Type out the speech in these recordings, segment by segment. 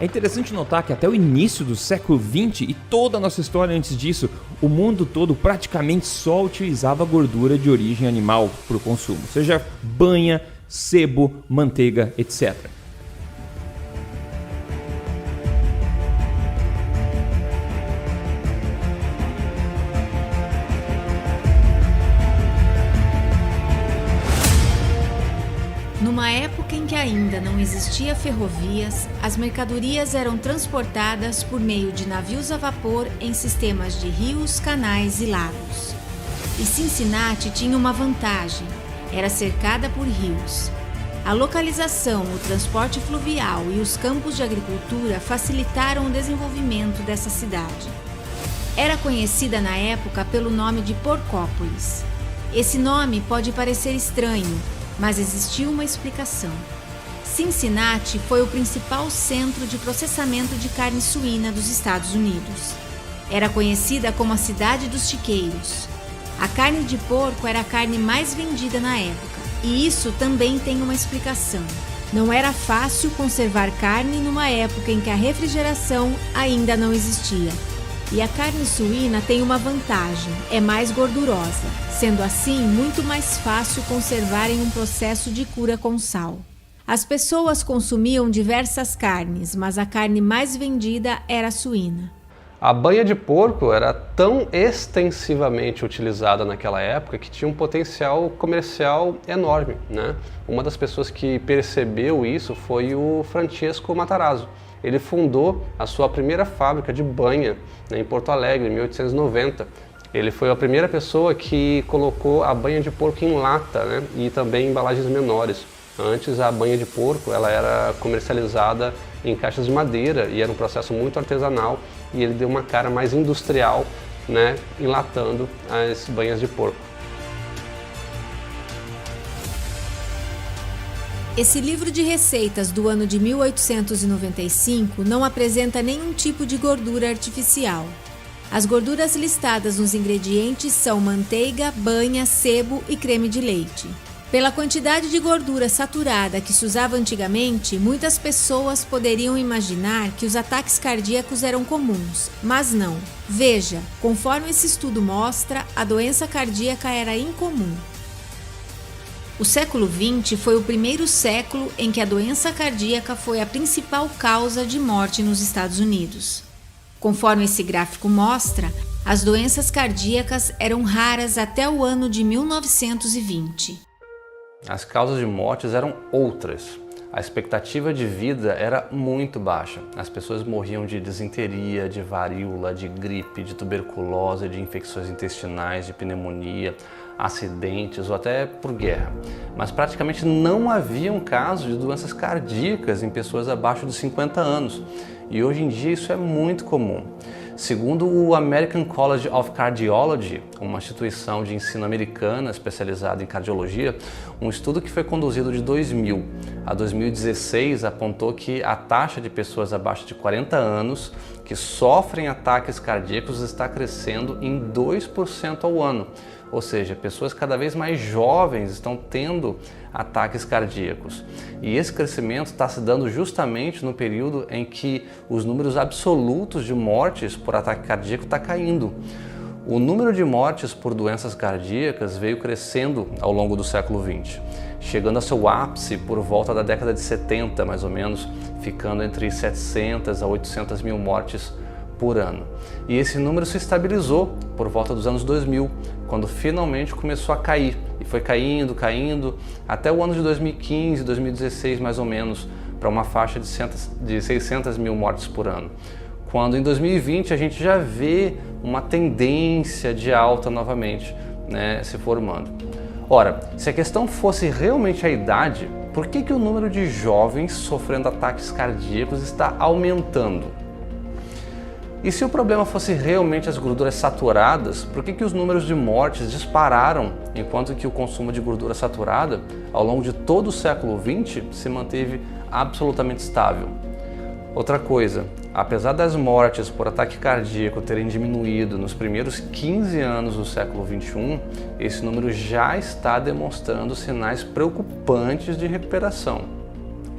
É interessante notar que até o início do século XX e toda a nossa história antes disso, o mundo todo praticamente só utilizava gordura de origem animal para o consumo, seja banha, sebo, manteiga, etc. Numa época em que ainda não existia ferrovias, as mercadorias eram transportadas por meio de navios a vapor em sistemas de rios, canais e lagos. E Cincinnati tinha uma vantagem: era cercada por rios. A localização, o transporte fluvial e os campos de agricultura facilitaram o desenvolvimento dessa cidade. Era conhecida na época pelo nome de Porcópolis. Esse nome pode parecer estranho, mas existiu uma explicação. Cincinnati foi o principal centro de processamento de carne suína dos Estados Unidos. Era conhecida como a cidade dos chiqueiros. A carne de porco era a carne mais vendida na época, e isso também tem uma explicação. Não era fácil conservar carne numa época em que a refrigeração ainda não existia. E a carne suína tem uma vantagem: é mais gordurosa, sendo assim muito mais fácil conservar em um processo de cura com sal. As pessoas consumiam diversas carnes, mas a carne mais vendida era a suína. A banha de porco era tão extensivamente utilizada naquela época que tinha um potencial comercial enorme, né? Uma das pessoas que percebeu isso foi o Francesco Matarazzo. Ele fundou a sua primeira fábrica de banha, né, em Porto Alegre, em 1890. Ele foi a primeira pessoa que colocou a banha de porco em lata, né, e também em embalagens menores. Antes, a banha de porco ela era comercializada em caixas de madeira e era um processo muito artesanal, e ele deu uma cara mais industrial, né, enlatando as banhas de porco. Esse livro de receitas do ano de 1895 não apresenta nenhum tipo de gordura artificial. As gorduras listadas nos ingredientes são manteiga, banha, sebo e creme de leite. Pela quantidade de gordura saturada que se usava antigamente, muitas pessoas poderiam imaginar que os ataques cardíacos eram comuns, mas não. Veja, conforme esse estudo mostra, a doença cardíaca era incomum. O século XX foi o primeiro século em que a doença cardíaca foi a principal causa de morte nos Estados Unidos. Conforme esse gráfico mostra, as doenças cardíacas eram raras até o ano de 1920. As causas de mortes eram outras. A expectativa de vida era muito baixa. As pessoas morriam de disenteria, de varíola, de gripe, de tuberculose, de infecções intestinais, de pneumonia, acidentes ou até por guerra. Mas praticamente não havia um caso de doenças cardíacas em pessoas abaixo de 50 anos. E hoje em dia isso é muito comum. Segundo o American College of Cardiology, uma instituição de ensino americana especializada em cardiologia, um estudo que foi conduzido de 2000 a 2016 apontou que a taxa de pessoas abaixo de 40 anos que sofrem ataques cardíacos está crescendo em 2% ao ano. Ou seja, pessoas cada vez mais jovens estão tendo ataques cardíacos. E esse crescimento está se dando justamente no período em que os números absolutos de mortes por ataque cardíaco está caindo. O número de mortes por doenças cardíacas veio crescendo ao longo do século XX, chegando a seu ápice por volta da década de 70, mais ou menos, ficando entre 700 a 800 mil mortes por ano. E esse número se estabilizou por volta dos anos 2000, quando finalmente começou a cair. E foi caindo, até o ano de 2015, 2016 mais ou menos, para uma faixa de 600 mil mortes por ano. Quando em 2020 a gente já vê uma tendência de alta novamente, né, se formando. Ora, se a questão fosse realmente a idade, por que o número de jovens sofrendo ataques cardíacos está aumentando? E se o problema fosse realmente as gorduras saturadas, por que os números de mortes dispararam, enquanto que o consumo de gordura saturada, ao longo de todo o século XX, se manteve absolutamente estável? Outra coisa, apesar das mortes por ataque cardíaco terem diminuído nos primeiros 15 anos do século XXI, esse número já está demonstrando sinais preocupantes de recuperação.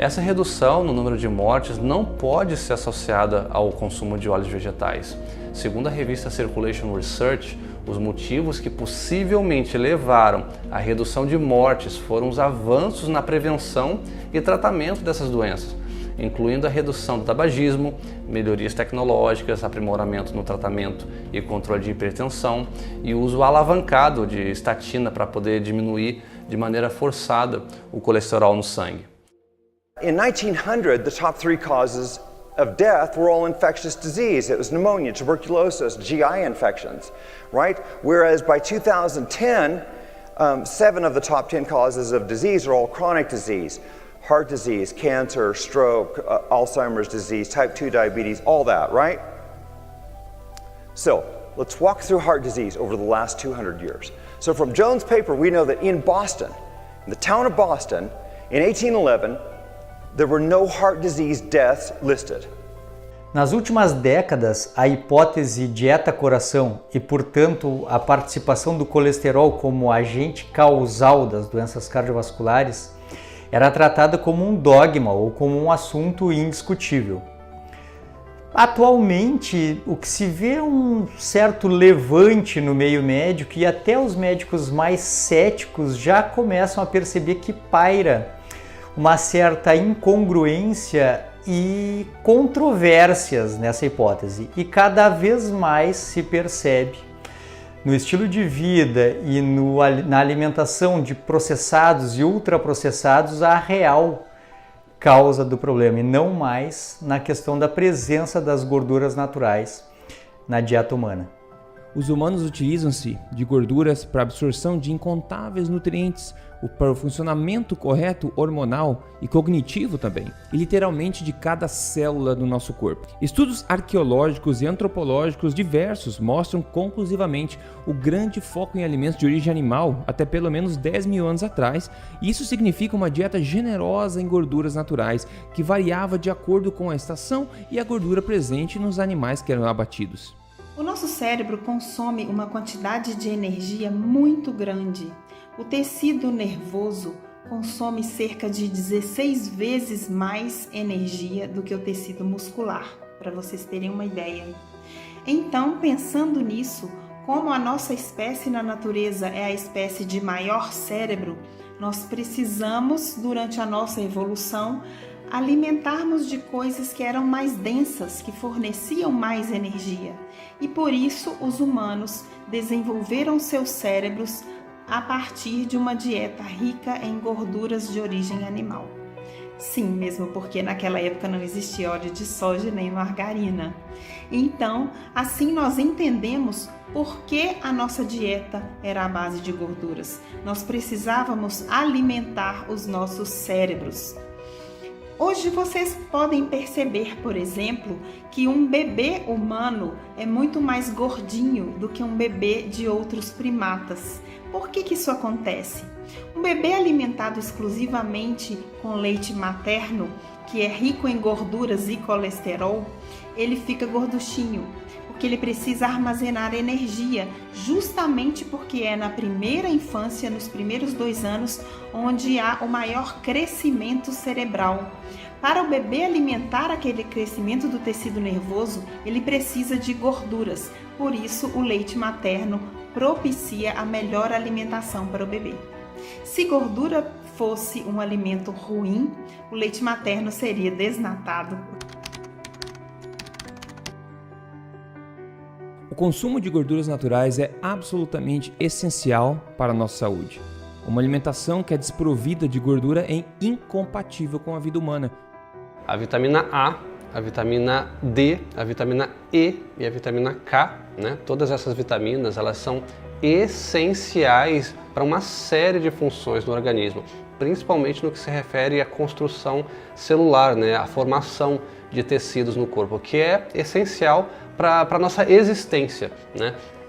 Essa redução no número de mortes não pode ser associada ao consumo de óleos vegetais. Segundo a revista Circulation Research, os motivos que possivelmente levaram à redução de mortes foram os avanços na prevenção e tratamento dessas doenças, incluindo a redução do tabagismo, melhorias tecnológicas, aprimoramento no tratamento e controle de hipertensão e o uso alavancado de estatina para poder diminuir de maneira forçada o colesterol no sangue. In 1900, the top 3 causes of death were all infectious disease. It was pneumonia, tuberculosis, GI infections, right? Whereas by 2010, 7 of the top 10 causes of disease are all chronic disease. Heart disease, cancer, stroke, Alzheimer's disease, type 2 diabetes, all that, right? So, let's walk through heart disease over the last 200 years. So from Jones' paper, we know that in Boston, in the town of Boston, in 1811, there were no heart disease deaths listed. Nas últimas décadas, a hipótese dieta-coração e, portanto, a participação do colesterol como agente causal das doenças cardiovasculares era tratada como um dogma ou como um assunto indiscutível. Atualmente, o que se vê é um certo levante no meio médico e até os médicos mais céticos já começam a perceber que paira uma certa incongruência e controvérsias nessa hipótese. E cada vez mais se percebe no estilo de vida e na alimentação de processados e ultraprocessados a real causa do problema e não mais na questão da presença das gorduras naturais na dieta humana. Os humanos utilizam-se de gorduras para a absorção de incontáveis nutrientes, para o funcionamento correto hormonal e cognitivo também, e literalmente de cada célula do nosso corpo. Estudos arqueológicos e antropológicos diversos mostram conclusivamente o grande foco em alimentos de origem animal até pelo menos 10 mil anos atrás, e isso significa uma dieta generosa em gorduras naturais, que variava de acordo com a estação e a gordura presente nos animais que eram abatidos. O nosso cérebro consome uma quantidade de energia muito grande. O tecido nervoso consome cerca de 16 vezes mais energia do que o tecido muscular, para vocês terem uma ideia. Então, pensando nisso, como a nossa espécie na natureza é a espécie de maior cérebro, nós precisamos, durante a nossa evolução, alimentarmos de coisas que eram mais densas, que forneciam mais energia. E por isso os humanos desenvolveram seus cérebros a partir de uma dieta rica em gorduras de origem animal. Sim, mesmo porque naquela época não existia óleo de soja nem margarina. Então, assim nós entendemos por que a nossa dieta era à base de gorduras. Nós precisávamos alimentar os nossos cérebros. Hoje vocês podem perceber, por exemplo, que um bebê humano é muito mais gordinho do que um bebê de outros primatas. Por que isso acontece? Um bebê alimentado exclusivamente com leite materno, que é rico em gorduras e colesterol, ele fica gorduchinho, porque ele precisa armazenar energia, justamente porque é na primeira infância, nos primeiros 2 anos, onde há o maior crescimento cerebral. Para o bebê alimentar aquele crescimento do tecido nervoso, ele precisa de gorduras, por isso o leite materno propicia a melhor alimentação para o bebê. Se gordura fosse um alimento ruim, o leite materno seria desnatado. O consumo de gorduras naturais é absolutamente essencial para a nossa saúde. Uma alimentação que é desprovida de gordura é incompatível com a vida humana. A vitamina A, a vitamina D, a vitamina E e a vitamina K, todas essas vitaminas, elas são essenciais para uma série de funções no organismo, principalmente no que se refere à construção celular, a formação de tecidos no corpo, que é essencial para a nossa existência.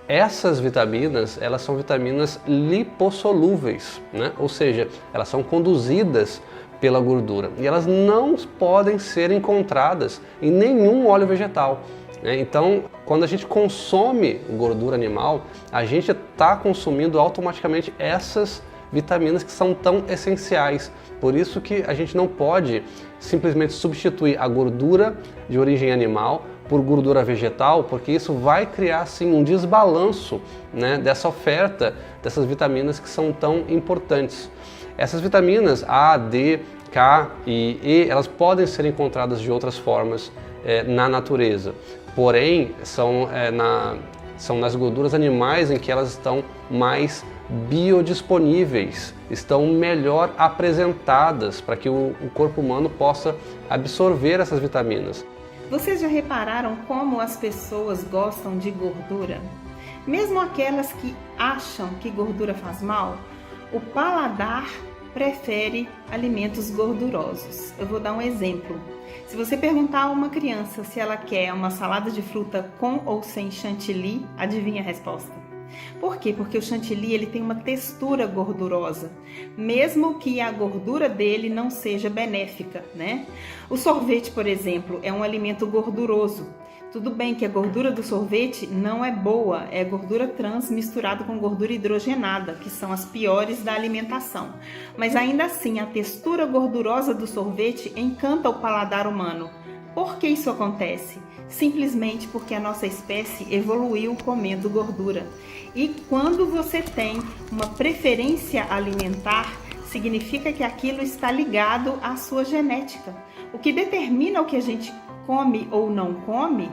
Essas vitaminas, elas são vitaminas lipossolúveis, ou seja, elas são conduzidas pela gordura e elas não podem ser encontradas em nenhum óleo vegetal. Então, quando a gente consome gordura animal, a gente está consumindo automaticamente essas vitaminas que são tão essenciais. Por isso que a gente não pode simplesmente substituir a gordura de origem animal por gordura vegetal, porque isso vai criar sim um desbalanço, né, dessa oferta dessas vitaminas que são tão importantes. Essas vitaminas A, D, K e E, elas podem ser encontradas de outras formas na natureza, porém são nas gorduras animais em que elas estão mais biodisponíveis, estão melhor apresentadas para que o corpo humano possa absorver essas vitaminas. Vocês já repararam como as pessoas gostam de gordura? Mesmo aquelas que acham que gordura faz mal, o paladar prefere alimentos gordurosos. Eu vou dar um exemplo. Se você perguntar a uma criança se ela quer uma salada de fruta com ou sem chantilly, adivinha a resposta? Por quê? Porque o chantilly ele tem uma textura gordurosa, mesmo que a gordura dele não seja benéfica, né? O sorvete, por exemplo, é um alimento gorduroso. Tudo bem que a gordura do sorvete não é boa, é gordura trans misturada com gordura hidrogenada, que são as piores da alimentação. Mas ainda assim, a textura gordurosa do sorvete encanta o paladar humano. Por que isso acontece? Simplesmente porque a nossa espécie evoluiu comendo gordura. E quando você tem uma preferência alimentar, significa que aquilo está ligado à sua genética. O que determina o que a gente come ou não come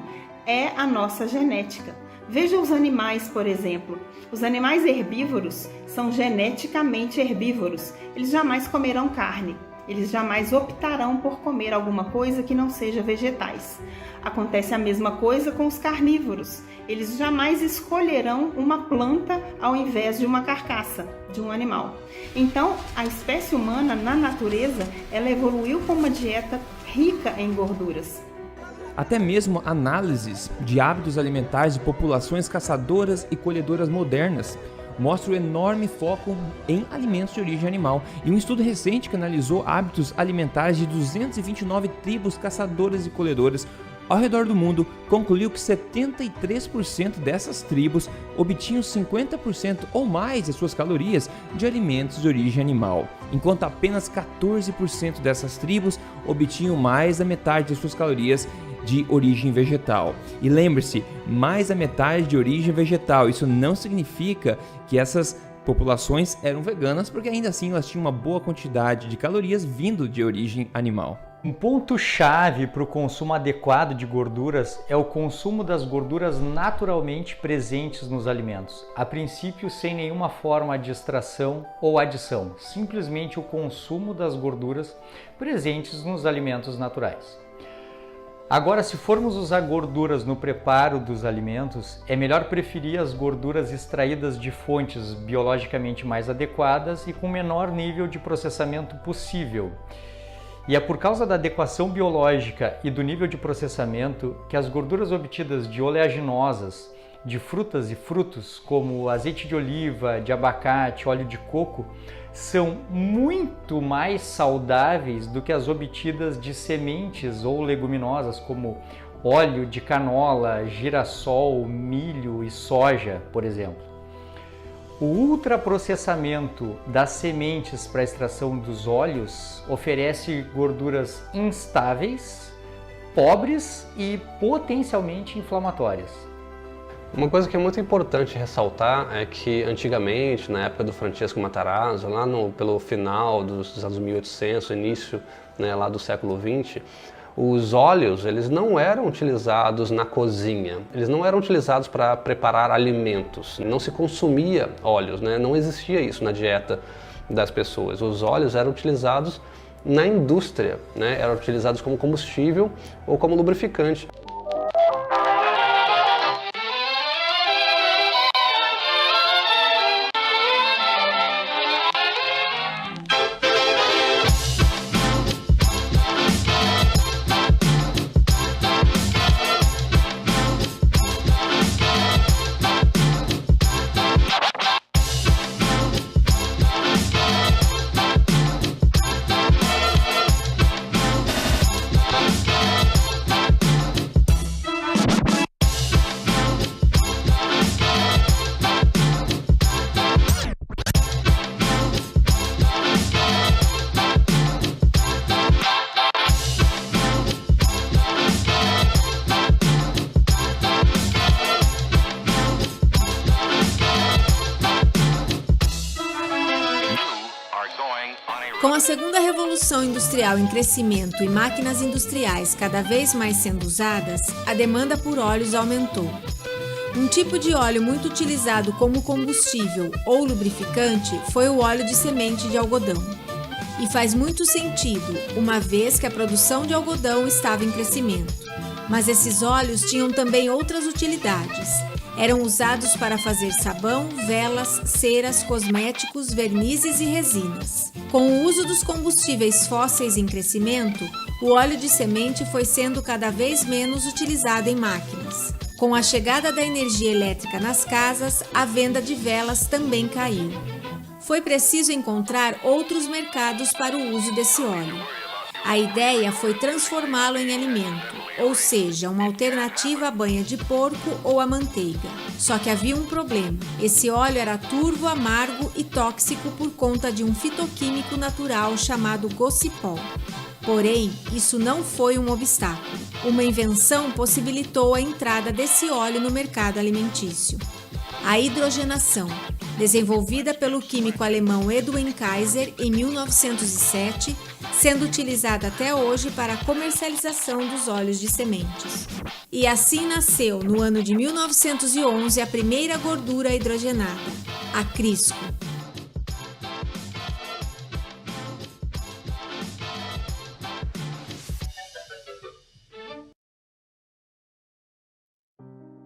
é a nossa genética. Veja os animais, por exemplo. Os animais herbívoros são geneticamente herbívoros. Eles jamais comerão carne. Eles jamais optarão por comer alguma coisa que não seja vegetais. Acontece a mesma coisa com os carnívoros. Eles jamais escolherão uma planta ao invés de uma carcaça de um animal. Então, a espécie humana, na natureza, ela evoluiu com uma dieta rica em gorduras. Até mesmo análises de hábitos alimentares de populações caçadoras e colhedoras modernas mostram o enorme foco em alimentos de origem animal. E um estudo recente que analisou hábitos alimentares de 229 tribos caçadoras e colhedoras ao redor do mundo concluiu que 73% dessas tribos obtinham 50% ou mais de suas calorias de alimentos de origem animal, enquanto apenas 14% dessas tribos obtinham mais da metade de suas calorias de origem vegetal. E lembre-se, mais da metade de origem vegetal. Isso não significa que essas populações eram veganas, porque ainda assim elas tinham uma boa quantidade de calorias vindo de origem animal. Um ponto-chave para o consumo adequado de gorduras é o consumo das gorduras naturalmente presentes nos alimentos, a princípio sem nenhuma forma de extração ou adição, simplesmente o consumo das gorduras presentes nos alimentos naturais. Agora, se formos usar gorduras no preparo dos alimentos, é melhor preferir as gorduras extraídas de fontes biologicamente mais adequadas e com menor nível de processamento possível. E é por causa da adequação biológica e do nível de processamento que as gorduras obtidas de oleaginosas, de frutas e frutos, como azeite de oliva, de abacate, óleo de coco, são muito mais saudáveis do que as obtidas de sementes ou leguminosas, como óleo de canola, girassol, milho e soja, por exemplo. O ultraprocessamento das sementes para a extração dos óleos oferece gorduras instáveis, pobres e potencialmente inflamatórias. Uma coisa que é muito importante ressaltar é que antigamente, na época do Francesco Matarazzo, lá pelo final dos anos 1800, início, né, lá do século XX, os óleos eles não eram utilizados na cozinha, eles não eram utilizados para preparar alimentos, não se consumia óleos, né? Não existia isso na dieta das pessoas. Os óleos eram utilizados na indústria, né? Eram utilizados como combustível ou como lubrificante. Com a segunda revolução industrial em crescimento e máquinas industriais cada vez mais sendo usadas, a demanda por óleos aumentou. Um tipo de óleo muito utilizado como combustível ou lubrificante foi o óleo de semente de algodão. E faz muito sentido, uma vez que a produção de algodão estava em crescimento. Mas esses óleos tinham também outras utilidades. Eram usados para fazer sabão, velas, ceras, cosméticos, vernizes e resinas. Com o uso dos combustíveis fósseis em crescimento, o óleo de semente foi sendo cada vez menos utilizado em máquinas. Com a chegada da energia elétrica nas casas, a venda de velas também caiu. Foi preciso encontrar outros mercados para o uso desse óleo. A ideia foi transformá-lo em alimento, ou seja, uma alternativa à banha de porco ou à manteiga. Só que havia um problema. Esse óleo era turvo, amargo e tóxico por conta de um fitoquímico natural chamado gocipol. Porém, isso não foi um obstáculo. Uma invenção possibilitou a entrada desse óleo no mercado alimentício. A hidrogenação, desenvolvida pelo químico alemão Edwin Kaiser em 1907, sendo utilizada até hoje para a comercialização dos óleos de sementes. E assim nasceu, no ano de 1911, a primeira gordura hidrogenada, a Crisco.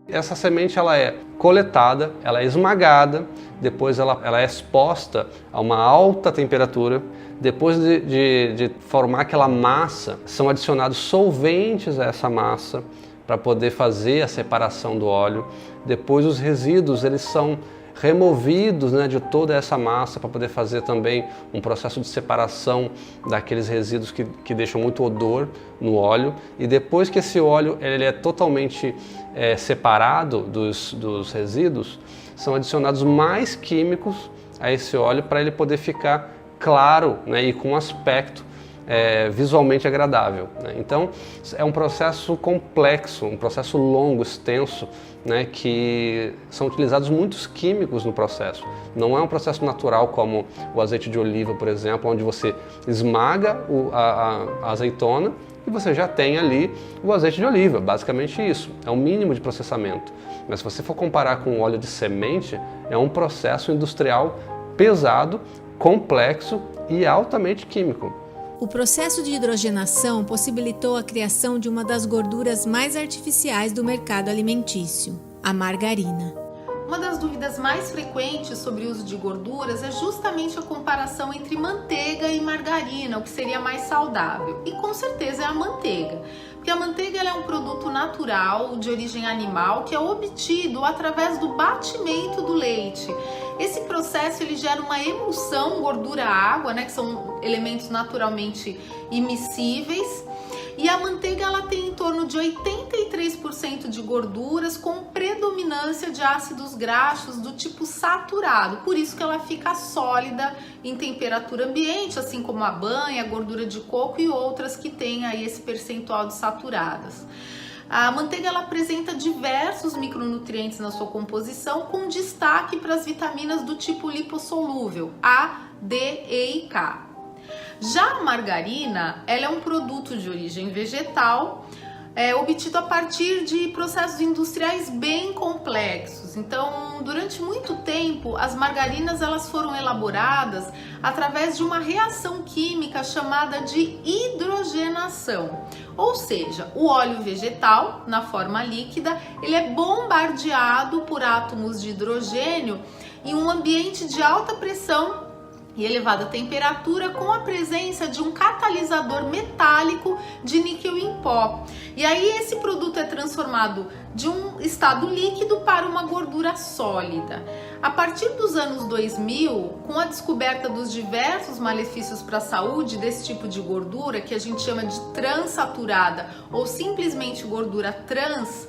Essa semente ela é coletada, ela é esmagada, depois ela é exposta a uma alta temperatura. Depois de formar aquela massa, são adicionados solventes a essa massa para poder fazer a separação do óleo. Depois os resíduos eles são removidos, né, de toda essa massa para poder fazer também um processo de separação daqueles resíduos que deixam muito odor no óleo. E depois que esse óleo ele é totalmente separado dos resíduos, são adicionados mais químicos a esse óleo para ele poder ficar claro, né, e com um aspecto visualmente agradável, né? Então é um processo complexo, um processo longo, extenso, né, que são utilizados muitos químicos no processo. Não é um processo natural como o azeite de oliva, por exemplo, onde você esmaga a azeitona e você já tem ali o azeite de oliva, basicamente isso, é o mínimo de processamento. Mas se você for comparar com o óleo de semente, é um processo industrial pesado, complexo e altamente químico. O processo de hidrogenação possibilitou a criação de uma das gorduras mais artificiais do mercado alimentício, a margarina. Uma das dúvidas mais frequentes sobre o uso de gorduras é justamente a comparação entre manteiga e margarina, o que seria mais saudável. E com certeza é a manteiga, porque a manteiga ela é um produto natural de origem animal que é obtido através do batimento do leite. Esse processo ele gera uma emulsão gordura-água, né, que são elementos naturalmente immiscíveis. E a manteiga ela tem em torno de 83% de gorduras com predominância de ácidos graxos do tipo saturado. Por isso que ela fica sólida em temperatura ambiente, assim como a banha, a gordura de coco e outras que têm aí esse percentual de saturadas. A manteiga ela apresenta diversos micronutrientes na sua composição, com destaque para as vitaminas do tipo lipossolúvel, A, D, E e K. Já a margarina, ela é um produto de origem vegetal, obtido a partir de processos industriais bem complexos. Então, durante muito tempo, as margarinas elas foram elaboradas através de uma reação química chamada de hidrogenação. Ou seja, o óleo vegetal, na forma líquida, ele é bombardeado por átomos de hidrogênio em um ambiente de alta pressão e elevada temperatura com a presença de um catalisador metálico de níquel em pó. E aí esse produto é transformado de um estado líquido para uma gordura sólida. A partir dos anos 2000, com a descoberta dos diversos malefícios para a saúde desse tipo de gordura, que a gente chama de transaturada ou simplesmente gordura trans,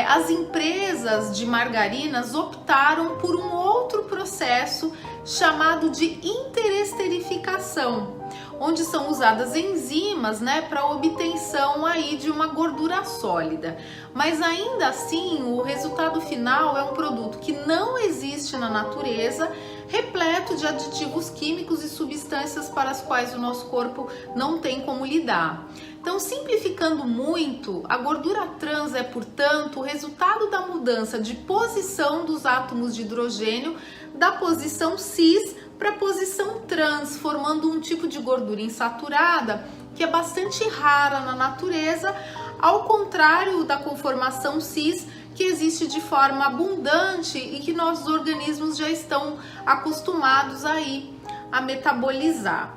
as empresas de margarinas optaram por um outro processo chamado de interesterificação, onde são usadas enzimas, né, para obtenção aí de uma gordura sólida. Mas ainda assim, o resultado final é um produto que não existe na natureza, repleto de aditivos químicos e substâncias para as quais o nosso corpo não tem como lidar. Então, simplificando muito, a gordura trans é, portanto, o resultado da mudança de posição dos átomos de hidrogênio da posição cis para a posição trans, formando um tipo de gordura insaturada que é bastante rara na natureza, ao contrário da conformação cis, que existe de forma abundante e que nossos organismos já estão acostumados aí a metabolizar.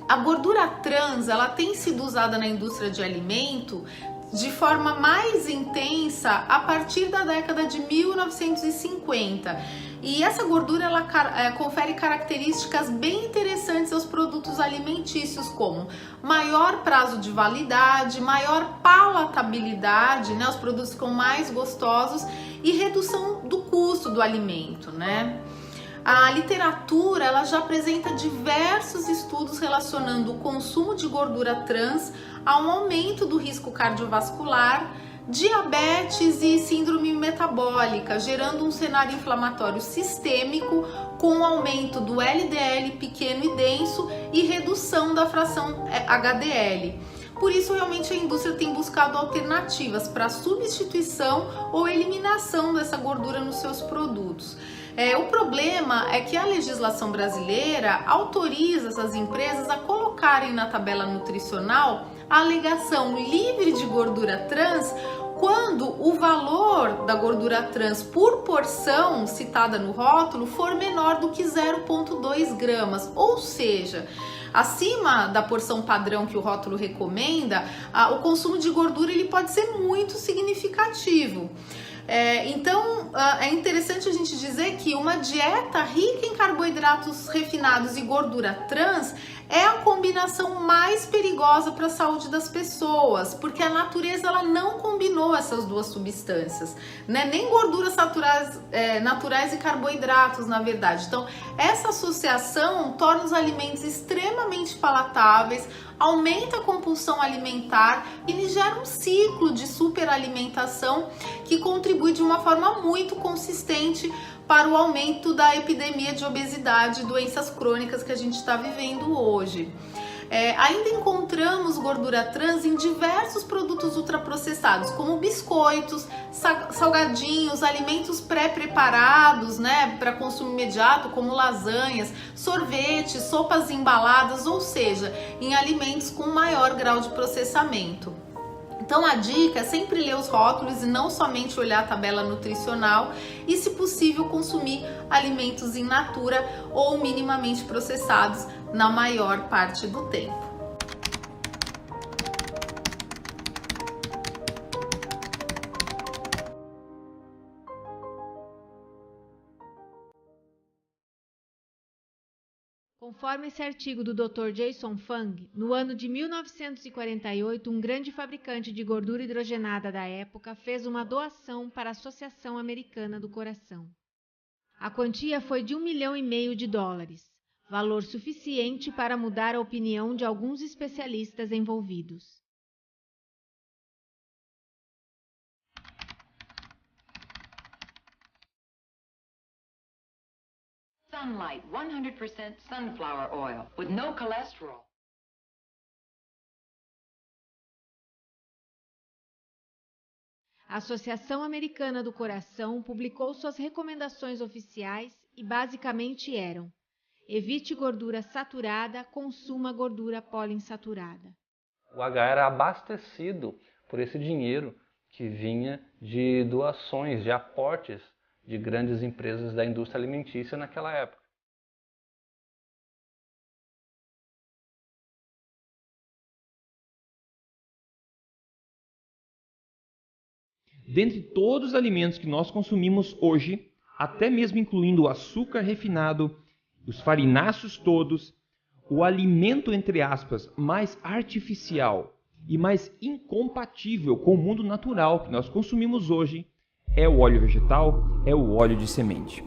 A gordura trans, ela tem sido usada na indústria de alimento de forma mais intensa a partir da década de 1950. E essa gordura ela confere características bem interessantes aos produtos alimentícios, como maior prazo de validade, maior palatabilidade, né? Os produtos ficam mais gostosos e redução do custo do alimento, né? A literatura ela já apresenta diversos estudos relacionando o consumo de gordura trans a um aumento do risco cardiovascular, diabetes e síndrome metabólica, gerando um cenário inflamatório sistêmico com aumento do LDL pequeno e denso e redução da fração HDL. Por isso, realmente, a indústria tem buscado alternativas para substituição ou eliminação dessa gordura nos seus produtos. O problema é que a legislação brasileira autoriza essas empresas a colocarem na tabela nutricional a alegação livre de gordura trans quando o valor da gordura trans por porção citada no rótulo for menor do que 0,2 gramas, ou seja, acima da porção padrão que o rótulo recomenda, o consumo de gordura ele pode ser muito significativo. Então, é interessante a gente dizer que uma dieta rica em carboidratos refinados e gordura trans é a combinação mais perigosa para a saúde das pessoas, porque a natureza ela não combinou essas duas substâncias, né? Nem gorduras naturais e carboidratos, na verdade. Então, essa associação torna os alimentos extremamente palatáveis, aumenta a compulsão alimentar e gera um ciclo de superalimentação que contribui de uma forma muito consistente para o aumento da epidemia de obesidade e doenças crônicas que a gente está vivendo hoje. Ainda encontramos gordura trans em diversos produtos ultraprocessados, como biscoitos, salgadinhos, alimentos pré-preparados, né, para consumo imediato, como lasanhas, sorvetes, sopas embaladas, ou seja, em alimentos com maior grau de processamento. Então a dica é sempre ler os rótulos e não somente olhar a tabela nutricional e, se possível, consumir alimentos in natura ou minimamente processados na maior parte do tempo. Conforme esse artigo do Dr. Jason Fung, no ano de 1948, um grande fabricante de gordura hidrogenada da época fez uma doação para a Associação Americana do Coração. A quantia foi de $1,5 milhão, valor suficiente para mudar a opinião de alguns especialistas envolvidos. Sunlight, 100% sunflower oil with no cholesterol. A Associação Americana do Coração publicou suas recomendações oficiais e basicamente eram: evite gordura saturada, consuma gordura poliinsaturada. O H era abastecido por esse dinheiro que vinha de doações, de aportes de grandes empresas da indústria alimentícia naquela época. Dentre todos os alimentos que nós consumimos hoje, até mesmo incluindo o açúcar refinado, os farináceos todos, o alimento, entre aspas, mais artificial e mais incompatível com o mundo natural que nós consumimos hoje é o óleo vegetal, é o óleo de semente.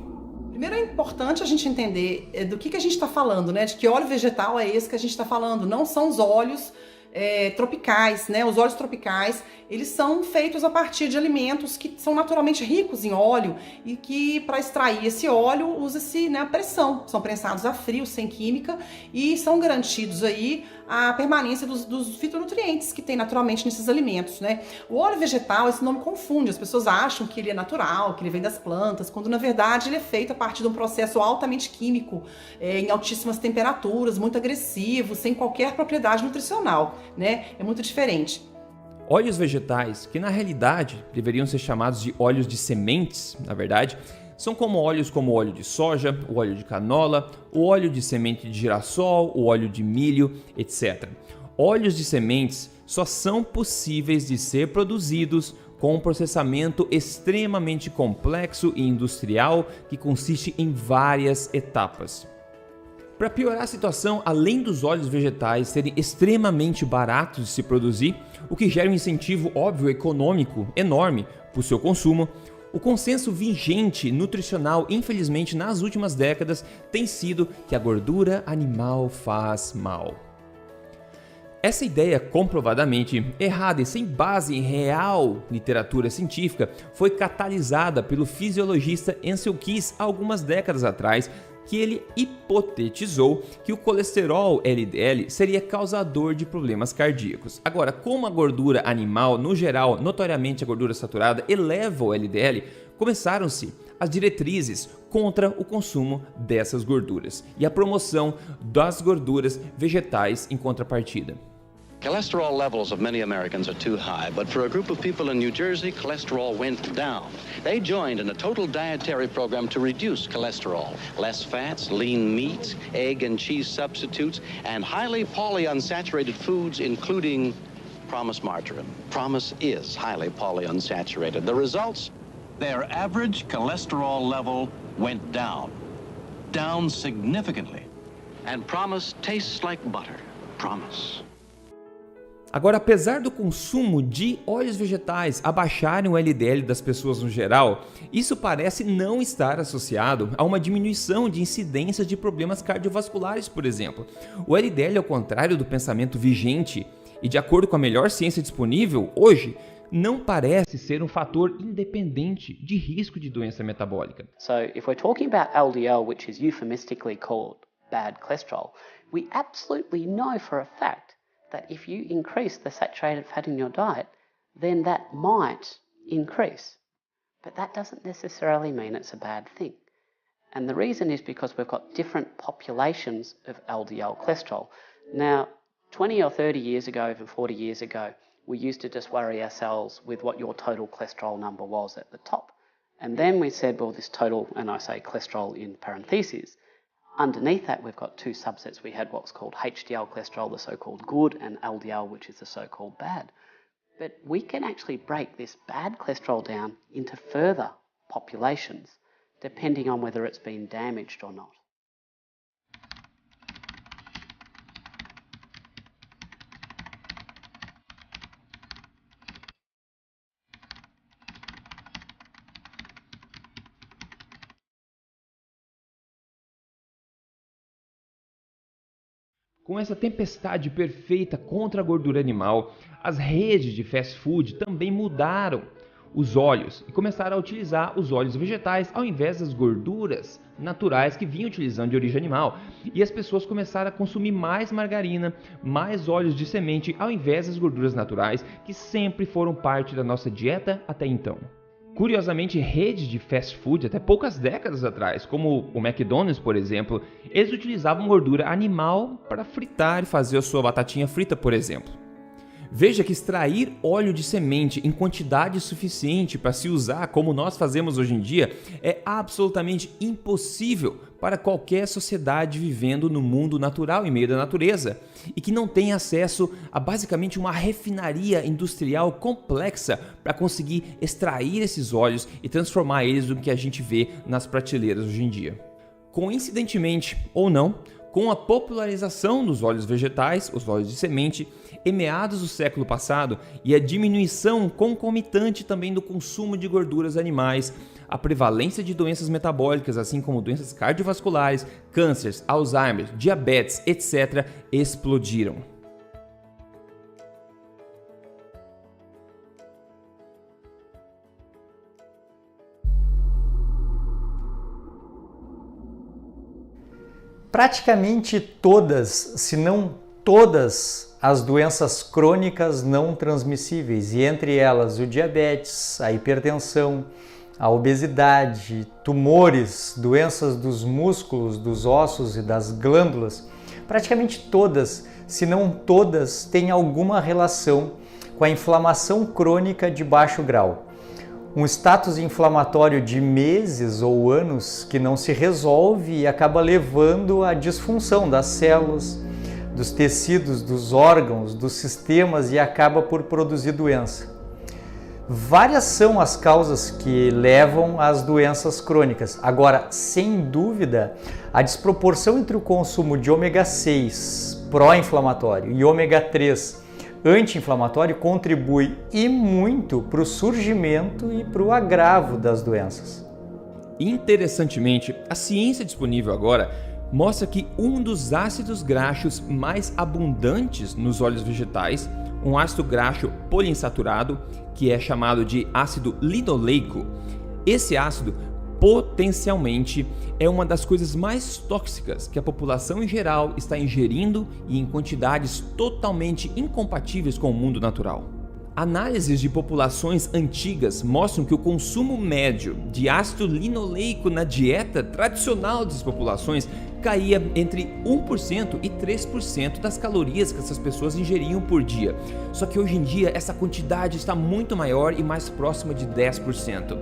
Primeiro é importante a gente entender do que a gente está falando, né? De que óleo vegetal é esse que a gente está falando. Não são os óleos tropicais, né? Os óleos tropicais, eles são feitos a partir de alimentos que são naturalmente ricos em óleo e que para extrair esse óleo usa-se, né, a pressão. São prensados a frio, sem química, e são garantidos aí a permanência dos fitonutrientes que tem naturalmente nesses alimentos, né? O óleo vegetal, esse nome confunde, as pessoas acham que ele é natural, que ele vem das plantas, quando na verdade ele é feito a partir de um processo altamente químico, em altíssimas temperaturas, muito agressivo, sem qualquer propriedade nutricional, né? É muito diferente. Óleos vegetais, que na realidade deveriam ser chamados de óleos de sementes, na verdade, são óleos como o óleo de soja, o óleo de canola, o óleo de semente de girassol, o óleo de milho, etc. Óleos de sementes só são possíveis de ser produzidos com um processamento extremamente complexo e industrial que consiste em várias etapas. Para piorar a situação, além dos óleos vegetais serem extremamente baratos de se produzir, o que gera um incentivo óbvio econômico enorme para o seu consumo, o consenso vigente nutricional, infelizmente, nas últimas décadas, tem sido que a gordura animal faz mal. Essa ideia comprovadamente errada e sem base em real literatura científica foi catalisada pelo fisiologista Ancel Keys há algumas décadas atrás, que ele hipotetizou que o colesterol LDL seria causador de problemas cardíacos. Agora, como a gordura animal, no geral, notoriamente a gordura saturada, eleva o LDL, começaram-se as diretrizes contra o consumo dessas gorduras e a promoção das gorduras vegetais em contrapartida. Cholesterol levels of many Americans are too high, but for a group of people in New Jersey, cholesterol went down. They joined in a total dietary program to reduce cholesterol. Less fats, lean meats, egg and cheese substitutes, and highly polyunsaturated foods, including Promise margarine. Promise is highly polyunsaturated. The results? Their average cholesterol level went down. Down significantly. And Promise tastes like butter. Promise. Agora, apesar do consumo de óleos vegetais abaixarem o LDL das pessoas no geral, isso parece não estar associado a uma diminuição de incidência de problemas cardiovasculares, por exemplo. O LDL, ao contrário do pensamento vigente e de acordo com a melhor ciência disponível hoje, não parece ser um fator independente de risco de doença metabólica. So, if we're talking about LDL, which is euphemistically called bad cholesterol, we absolutely know for a fact that if you increase the saturated fat in your diet, then that might increase. But that doesn't necessarily mean it's a bad thing. And the reason is because we've got different populations of LDL cholesterol. Now, 20 or 30 years ago, even 40 years ago, we used to just worry ourselves with what your total cholesterol number was at the top. And then we said, well, this total, and I say cholesterol in parentheses, underneath that, we've got two subsets. We had what's called HDL cholesterol, the so-called good, and LDL, which is the so-called bad. But we can actually break this bad cholesterol down into further populations, depending on whether it's been damaged or not. Com essa tempestade perfeita contra a gordura animal, as redes de fast food também mudaram os óleos e começaram a utilizar os óleos vegetais ao invés das gorduras naturais que vinham utilizando de origem animal. E as pessoas começaram a consumir mais margarina, mais óleos de semente ao invés das gorduras naturais que sempre foram parte da nossa dieta até então. Curiosamente, redes de fast food, até poucas décadas atrás, como o McDonald's, por exemplo, eles utilizavam gordura animal para fritar e fazer a sua batatinha frita, por exemplo. Veja que extrair óleo de semente em quantidade suficiente para se usar como nós fazemos hoje em dia é absolutamente impossível para qualquer sociedade vivendo no mundo natural, em meio da natureza, e que não tem acesso a basicamente uma refinaria industrial complexa para conseguir extrair esses óleos e transformar eles no que a gente vê nas prateleiras hoje em dia. Coincidentemente ou não, com a popularização dos óleos vegetais, os óleos de semente, em meados do século passado e a diminuição concomitante também do consumo de gorduras animais, a prevalência de doenças metabólicas, assim como doenças cardiovasculares, cânceres, Alzheimer, diabetes, etc., explodiram. praticamente todas, se não todas, as doenças crônicas não transmissíveis, e entre elas o diabetes, a hipertensão, a obesidade, tumores, doenças dos músculos, dos ossos e das glândulas, praticamente todas, se não todas, têm alguma relação com a inflamação crônica de baixo grau. Um status inflamatório de meses ou anos que não se resolve e acaba levando à disfunção das células, dos tecidos, dos órgãos, dos sistemas e acaba por produzir doença. Várias são as causas que levam às doenças crônicas. Agora, sem dúvida, a desproporção entre o consumo de ômega 6 pró-inflamatório e ômega 3 anti-inflamatório contribui e muito para o surgimento e para o agravo das doenças. Interessantemente, a ciência disponível agora mostra que um dos ácidos graxos mais abundantes nos óleos vegetais, um ácido graxo poliinsaturado, que é chamado de ácido linoleico, esse ácido potencialmente é uma das coisas mais tóxicas que a população em geral está ingerindo e em quantidades totalmente incompatíveis com o mundo natural. Análises de populações antigas mostram que o consumo médio de ácido linoleico na dieta tradicional dessas populações caía entre 1% e 3% das calorias que essas pessoas ingeriam por dia. Só que hoje em dia essa quantidade está muito maior e mais próxima de 10%.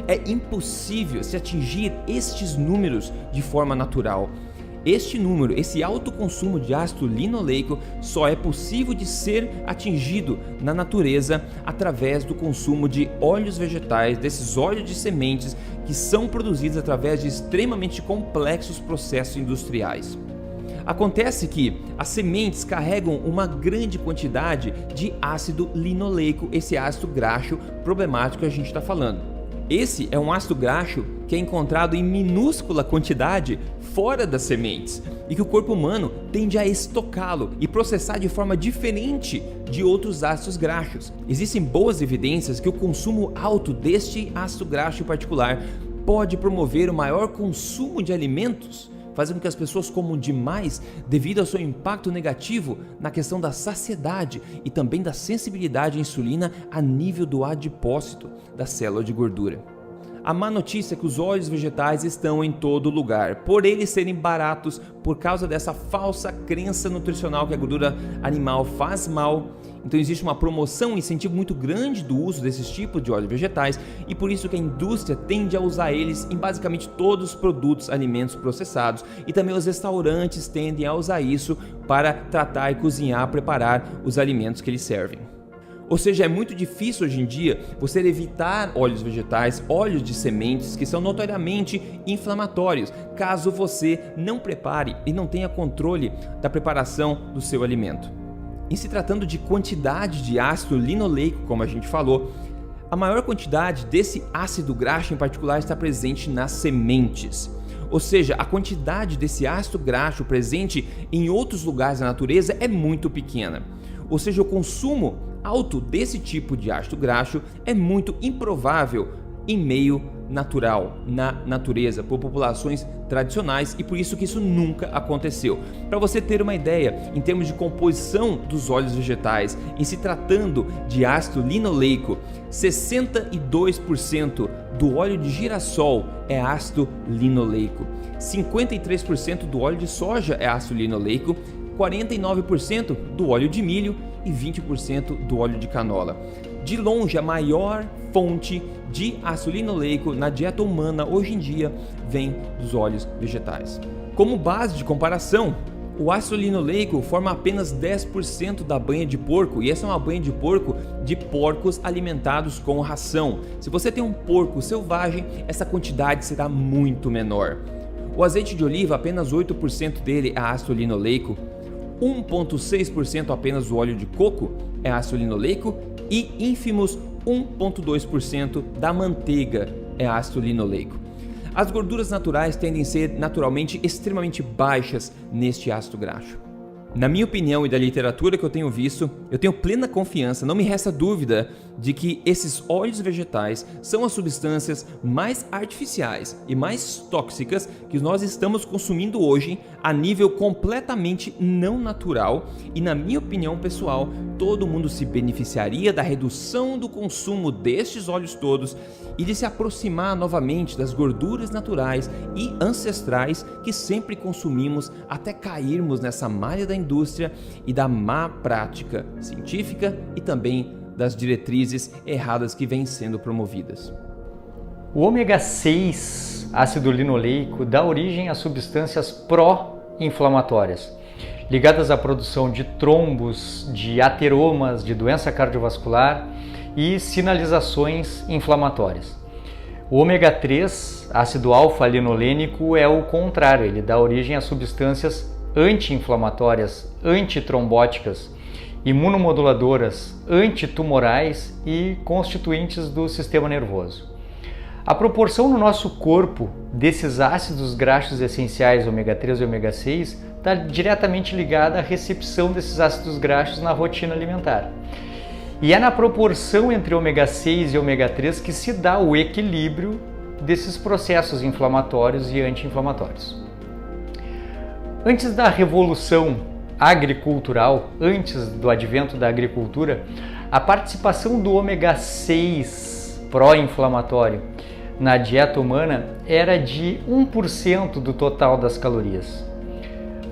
É impossível se atingir estes números de forma natural. Este número, esse alto consumo de ácido linoleico só é possível de ser atingido na natureza através do consumo de óleos vegetais, desses óleos de sementes que são produzidos através de extremamente complexos processos industriais. Acontece que as sementes carregam uma grande quantidade de ácido linoleico, esse ácido graxo problemático que a gente está falando. Esse é um ácido graxo que é encontrado em minúscula quantidade fora das sementes e que o corpo humano tende a estocá-lo e processar de forma diferente de outros ácidos graxos. Existem boas evidências que o consumo alto deste ácido graxo em particular pode promover o maior consumo de alimentos, fazendo com que as pessoas comam demais devido ao seu impacto negativo na questão da saciedade e também da sensibilidade à insulina a nível do adipócito, da célula de gordura. A má notícia é que os óleos vegetais estão em todo lugar, por eles serem baratos, por causa dessa falsa crença nutricional que a gordura animal faz mal. Então existe uma promoção, um incentivo muito grande do uso desses tipos de óleos vegetais e por isso que a indústria tende a usar eles em basicamente todos os produtos, alimentos processados, e também os restaurantes tendem a usar isso para tratar e cozinhar, preparar os alimentos que eles servem. Ou seja, é muito difícil hoje em dia você evitar óleos vegetais, óleos de sementes que são notoriamente inflamatórios, caso você não prepare e não tenha controle da preparação do seu alimento. Em se tratando de quantidade de ácido linoleico, como a gente falou, a maior quantidade desse ácido graxo em particular está presente nas sementes. Ou seja, a quantidade desse ácido graxo presente em outros lugares da natureza é muito pequena. Ou seja, o consumo alto desse tipo de ácido graxo é muito improvável em meio natural, na natureza, por populações tradicionais, e por isso que isso nunca aconteceu. Para você ter uma ideia, em termos de composição dos óleos vegetais, em se tratando de ácido linoleico, 62% do óleo de girassol é ácido linoleico, 53% do óleo de soja é ácido linoleico, 49% do óleo de milho e 20% do óleo de canola. De longe, a maior fonte de ácido linoleico na dieta humana hoje em dia vem dos óleos vegetais. Como base de comparação, o ácido linoleico forma apenas 10% da banha de porco, e essa é uma banha de porco de porcos alimentados com ração. Se você tem um porco selvagem, essa quantidade será muito menor. O azeite de oliva, apenas 8% dele é ácido linoleico, 1,6% apenas do óleo de coco é ácido linoleico e ínfimos 1,2% da manteiga é ácido linoleico. As gorduras naturais tendem a ser naturalmente extremamente baixas neste ácido graxo. Na minha opinião e da literatura que eu tenho visto, eu tenho plena confiança, não me resta dúvida de que esses óleos vegetais são as substâncias mais artificiais e mais tóxicas que nós estamos consumindo hoje a nível completamente não natural e, na minha opinião pessoal, todo mundo se beneficiaria da redução do consumo destes óleos todos e de se aproximar novamente das gorduras naturais e ancestrais que sempre consumimos até cairmos nessa malha da indústria e da má prática científica e também das diretrizes erradas que vêm sendo promovidas. O ômega 6, ácido linoleico, dá origem a substâncias pró-inflamatórias, ligadas à produção de trombos, de ateromas, de doença cardiovascular e sinalizações inflamatórias. O ômega 3, ácido alfa-linolênico, é o contrário, ele dá origem a substâncias anti-inflamatórias, antitrombóticas, imunomoduladoras, antitumorais e constituintes do sistema nervoso. A proporção no nosso corpo desses ácidos graxos essenciais ômega 3 e ômega 6 está diretamente ligada à recepção desses ácidos graxos na rotina alimentar. E é na proporção entre ômega 6 e ômega 3 que se dá o equilíbrio desses processos inflamatórios e anti-inflamatórios. Antes da revolução agricultural, antes do advento da agricultura, a participação do ômega 6 pró-inflamatório na dieta humana era de 1% do total das calorias.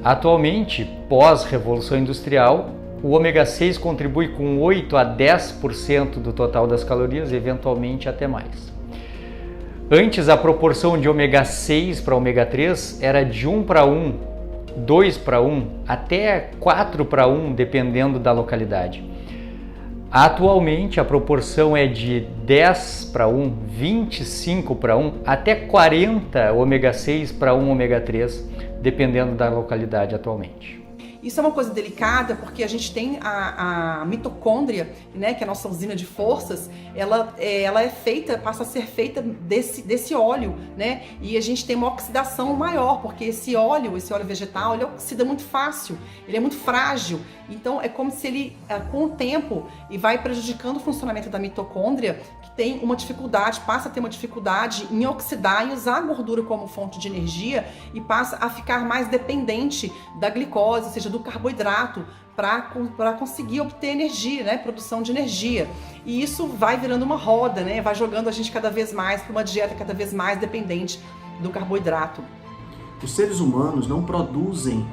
Atualmente, pós-revolução industrial, o ômega 6 contribui com 8 a 10% do total das calorias, eventualmente até mais. Antes, a proporção de ômega 6 para ômega 3 era de 1 para 1, 2 para 1, até 4 para 1, dependendo da localidade. Atualmente, a proporção é de 10 para 1, 25 para 1, até 40 ômega 6 para 1 ômega 3, dependendo da localidade atualmente. Isso é uma coisa delicada porque a gente tem a mitocôndria, né, que é a nossa usina de forças, ela é feita, passa a ser feita desse óleo, né? E a gente tem uma oxidação maior, porque esse óleo vegetal, ele oxida muito fácil, ele é muito frágil. Então é como se ele, com o tempo, e vai prejudicando o funcionamento da mitocôndria, que tem uma dificuldade, passa a ter uma dificuldade em oxidar e usar a gordura como fonte de energia e passa a ficar mais dependente da glicose, ou seja, do carboidrato, para conseguir obter energia, né, produção de energia. E isso vai virando uma roda, né, vai jogando a gente cada vez mais para uma dieta cada vez mais dependente do carboidrato. Os seres humanos não produzem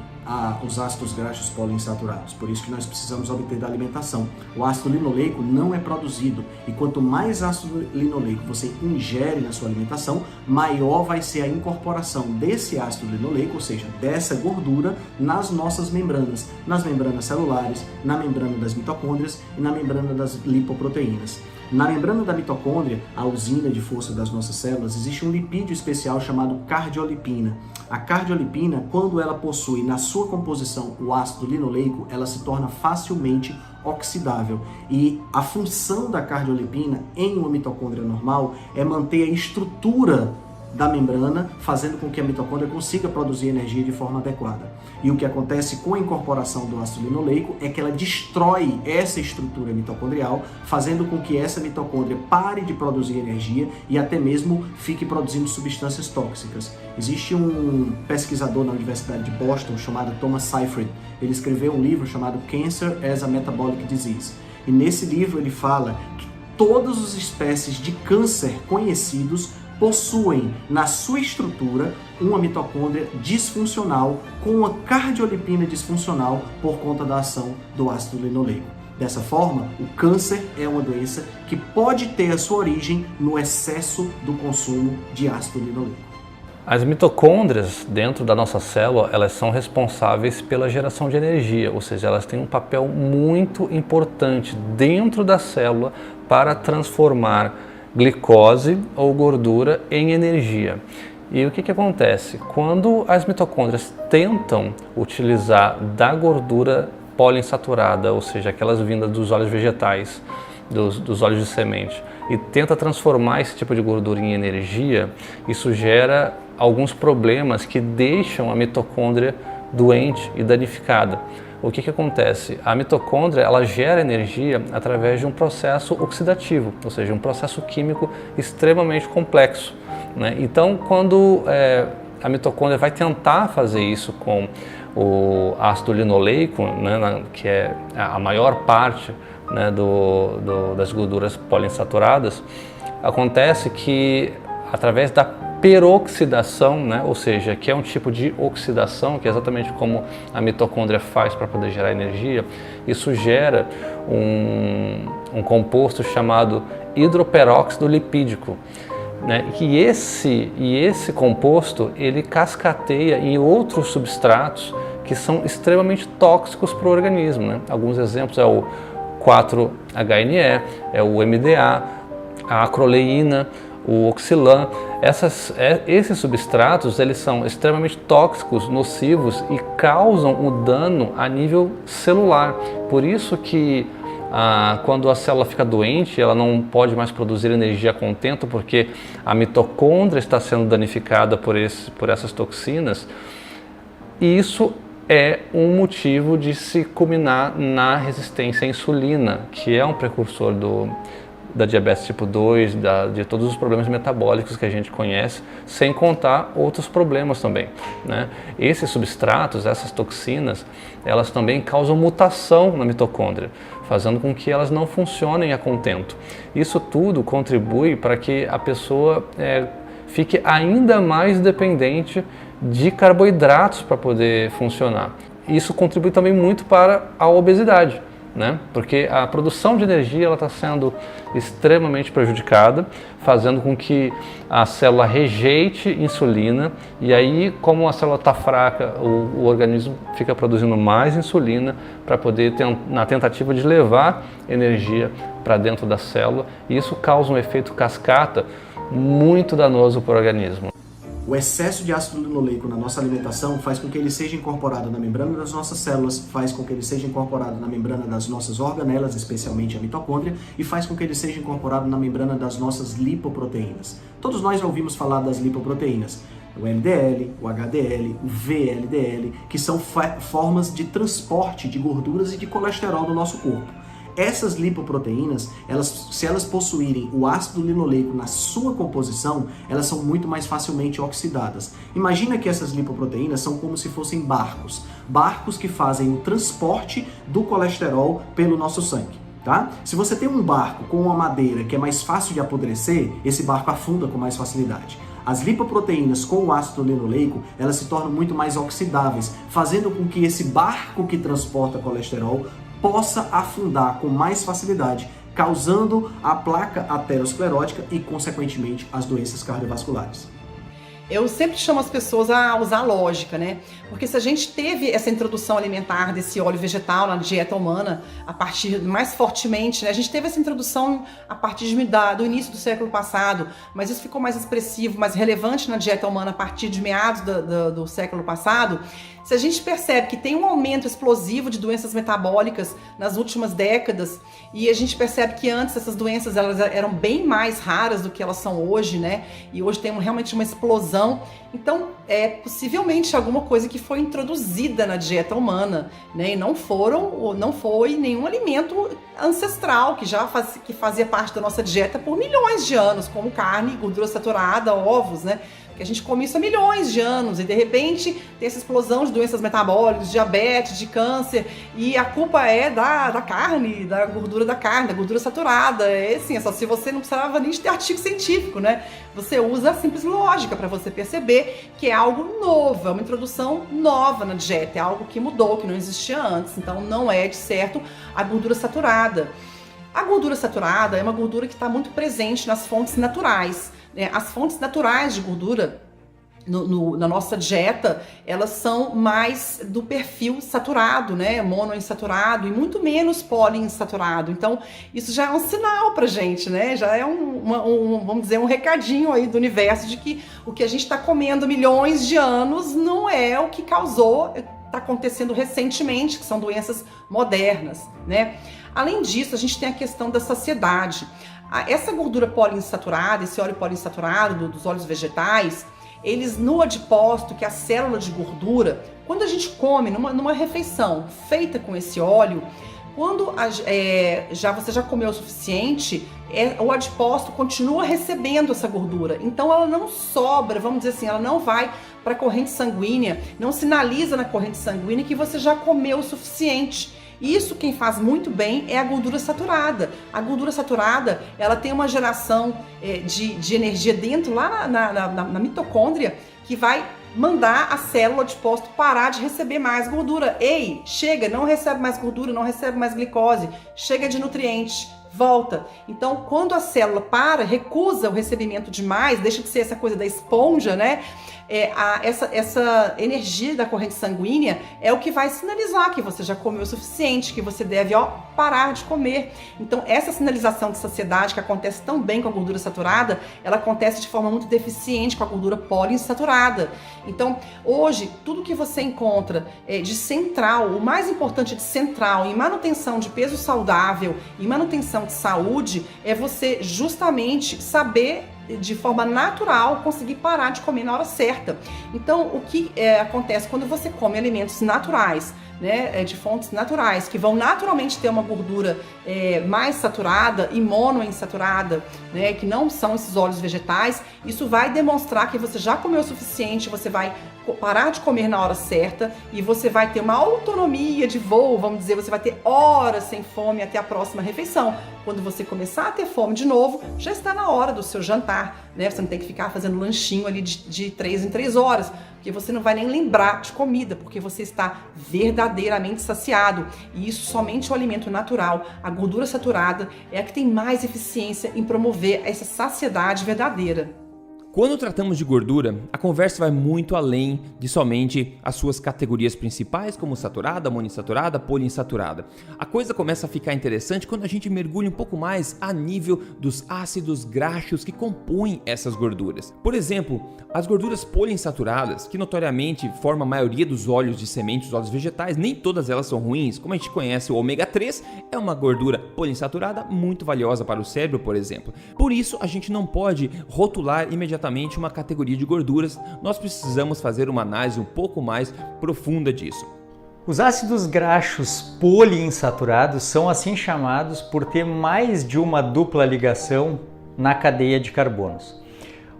os ácidos graxos poliinsaturados, por isso que nós precisamos obter da alimentação. O ácido linoleico não é produzido e quanto mais ácido linoleico você ingere na sua alimentação, maior vai ser a incorporação desse ácido linoleico, ou seja, dessa gordura nas nossas membranas, nas membranas celulares, na membrana das mitocôndrias e na membrana das lipoproteínas. Na membrana da mitocôndria, a usina de força das nossas células, existe um lipídio especial chamado cardiolipina. A cardiolipina, quando ela possui na sua composição o ácido linoleico, ela se torna facilmente oxidável. E a função da cardiolipina em uma mitocôndria normal é manter a estrutura da membrana, fazendo com que a mitocôndria consiga produzir energia de forma adequada. E o que acontece com a incorporação do ácido linoleico é que ela destrói essa estrutura mitocondrial, fazendo com que essa mitocôndria pare de produzir energia e até mesmo fique produzindo substâncias tóxicas. Existe um pesquisador na Universidade de Boston chamado Thomas Seyfried. Ele escreveu um livro chamado Cancer as a Metabolic Disease. E nesse livro ele fala que todas as espécies de câncer conhecidos possuem na sua estrutura uma mitocôndria disfuncional com uma cardiolipina disfuncional por conta da ação do ácido linoleico. Dessa forma, o câncer é uma doença que pode ter a sua origem no excesso do consumo de ácido linoleico. As mitocôndrias dentro da nossa célula, elas são responsáveis pela geração de energia, ou seja, elas têm um papel muito importante dentro da célula para transformar glicose ou gordura em energia. E o que acontece? Quando as mitocôndrias tentam utilizar da gordura poliinsaturada, ou seja, aquelas vindas dos óleos vegetais, dos óleos de semente, e tenta transformar esse tipo de gordura em energia, isso gera alguns problemas que deixam a mitocôndria doente e danificada. o que acontece? A mitocôndria ela gera energia através de um processo oxidativo, ou seja, um processo químico extremamente complexo, né? Então, quando a mitocôndria vai tentar fazer isso com o ácido linoleico, né, que é a maior parte, né, das gorduras poliinsaturadas, acontece que através da peroxidação, né, ou seja, que é um tipo de oxidação, que é exatamente como a mitocôndria faz para poder gerar energia, isso gera um composto chamado hidroperóxido lipídico, né, e esse composto ele cascateia em outros substratos que são extremamente tóxicos para o organismo, né? Alguns exemplos é o 4-HNE, é o MDA, a acroleína, o oxilam. Esses substratos eles são extremamente tóxicos, nocivos e causam o dano a nível celular. Por isso que quando a célula fica doente, ela não pode mais produzir energia a contento, porque a mitocôndria está sendo danificada por essas toxinas. E isso é um motivo de se culminar na resistência à insulina, que é um precursor da diabetes tipo 2, de todos os problemas metabólicos que a gente conhece, sem contar outros problemas também, né? Esses substratos, essas toxinas, elas também causam mutação na mitocôndria, fazendo com que elas não funcionem a contento. Isso tudo contribui para que a pessoa fique ainda mais dependente de carboidratos para poder funcionar. Isso contribui também muito para a obesidade, né? Porque a produção de energia está sendo extremamente prejudicada, fazendo com que a célula rejeite insulina, e aí, como a célula está fraca, o organismo fica produzindo mais insulina para poder, na tentativa de levar energia para dentro da célula, e isso causa um efeito cascata muito danoso para o organismo. O excesso de ácido linoleico na nossa alimentação faz com que ele seja incorporado na membrana das nossas células, faz com que ele seja incorporado na membrana das nossas organelas, especialmente a mitocôndria, e faz com que ele seja incorporado na membrana das nossas lipoproteínas. Todos nós já ouvimos falar das lipoproteínas, o LDL, o HDL, o VLDL, que são formas de transporte de gorduras e de colesterol do nosso corpo. Essas lipoproteínas, se elas possuírem o ácido linoleico na sua composição, elas são muito mais facilmente oxidadas. Imagina que essas lipoproteínas são como se fossem barcos que fazem o transporte do colesterol pelo nosso sangue. Tá? Se você tem um barco com uma madeira que é mais fácil de apodrecer, esse barco afunda com mais facilidade. As lipoproteínas com o ácido linoleico, elas se tornam muito mais oxidáveis, fazendo com que esse barco que transporta colesterol possa afundar com mais facilidade, causando a placa aterosclerótica e, consequentemente, as doenças cardiovasculares. Eu sempre chamo as pessoas a usar lógica, né? Porque se a gente teve essa introdução alimentar desse óleo vegetal na dieta humana, a partir mais fortemente, né? A gente teve essa introdução a partir do início do século passado, mas isso ficou mais expressivo, mais relevante na dieta humana a partir de meados do século passado. Se a gente percebe que tem um aumento explosivo de doenças metabólicas nas últimas décadas, e a gente percebe que antes essas doenças elas eram bem mais raras do que elas são hoje, né? E hoje tem realmente uma explosão. Então, possivelmente alguma coisa que foi introduzida na dieta humana, né? E não foi nenhum alimento ancestral que fazia parte da nossa dieta por milhões de anos, como carne, gordura saturada, ovos, né? Que a gente come isso há milhões de anos e de repente tem essa explosão de doenças metabólicas, diabetes, de câncer, e a culpa é da carne, da gordura saturada. Assim, é só se você não precisava nem de ter artigo científico, né? Você usa a simples lógica para você perceber que é algo novo, é uma introdução nova na dieta, é algo que mudou, que não existia antes. Então não é de certo a gordura saturada. A gordura saturada é uma gordura que está muito presente nas fontes naturais. As fontes naturais de gordura na nossa dieta, elas são mais do perfil saturado, né? Monoinsaturado e muito menos poliinsaturado. Então, isso já é um sinal pra gente, né? Já é vamos dizer, um recadinho aí do universo de que o que a gente está comendo há milhões de anos não é o que causou, está acontecendo recentemente, que são doenças modernas, né? Além disso, a gente tem a questão da saciedade. Essa gordura poliinsaturada, esse óleo poliinsaturado dos óleos vegetais, eles no adipócito, que é a célula de gordura, quando a gente come numa refeição feita com esse óleo, quando você já comeu o suficiente, o adipócito continua recebendo essa gordura. Então ela não sobra, vamos dizer assim, ela não vai para a corrente sanguínea, não sinaliza na corrente sanguínea que você já comeu o suficiente. Isso quem faz muito bem é a gordura saturada. A gordura saturada, ela tem uma geração de energia dentro, lá na mitocôndria, que vai mandar a célula adipócito parar de receber mais gordura. Ei, chega, não recebe mais gordura, não recebe mais glicose, chega de nutrientes, volta. Então, quando a célula recusa o recebimento de mais, deixa de ser essa coisa da esponja, né? Essa energia da corrente sanguínea é o que vai sinalizar que você já comeu o suficiente, que você deve parar de comer. Então, essa sinalização de saciedade que acontece tão bem com a gordura saturada, ela acontece de forma muito deficiente com a gordura poliinsaturada. Então, hoje, tudo que você encontra de central, o mais importante de central em manutenção de peso saudável, em manutenção de saúde, é você justamente saber de forma natural conseguir parar de comer na hora certa. Então, o que acontece quando você come alimentos naturais, né, de fontes naturais, que vão naturalmente ter uma gordura mais saturada e monoinsaturada, né, que não são esses óleos vegetais, isso vai demonstrar que você já comeu o suficiente, você vai parar de comer na hora certa e você vai ter uma autonomia de voo, vamos dizer, você vai ter horas sem fome até a próxima refeição. Quando você começar a ter fome de novo, já está na hora do seu jantar, né? Você não tem que ficar fazendo lanchinho ali de 3 em 3 horas, porque você não vai nem lembrar de comida, porque você está verdadeiramente saciado. E isso somente o alimento natural, a gordura saturada, é a que tem mais eficiência em promover essa saciedade verdadeira. Quando tratamos de gordura, a conversa vai muito além de somente as suas categorias principais, como saturada, monoinsaturada, poliinsaturada. A coisa começa a ficar interessante quando a gente mergulha um pouco mais a nível dos ácidos graxos que compõem essas gorduras. Por exemplo, as gorduras poliinsaturadas, que notoriamente formam a maioria dos óleos de sementes, os óleos vegetais, nem todas elas são ruins. Como a gente conhece, o ômega 3 é uma gordura poliinsaturada muito valiosa para o cérebro, por exemplo. Por isso, a gente não pode rotular imediatamente uma categoria de gorduras, nós precisamos fazer uma análise um pouco mais profunda disso. Os ácidos graxos poliinsaturados são assim chamados por ter mais de uma dupla ligação na cadeia de carbonos.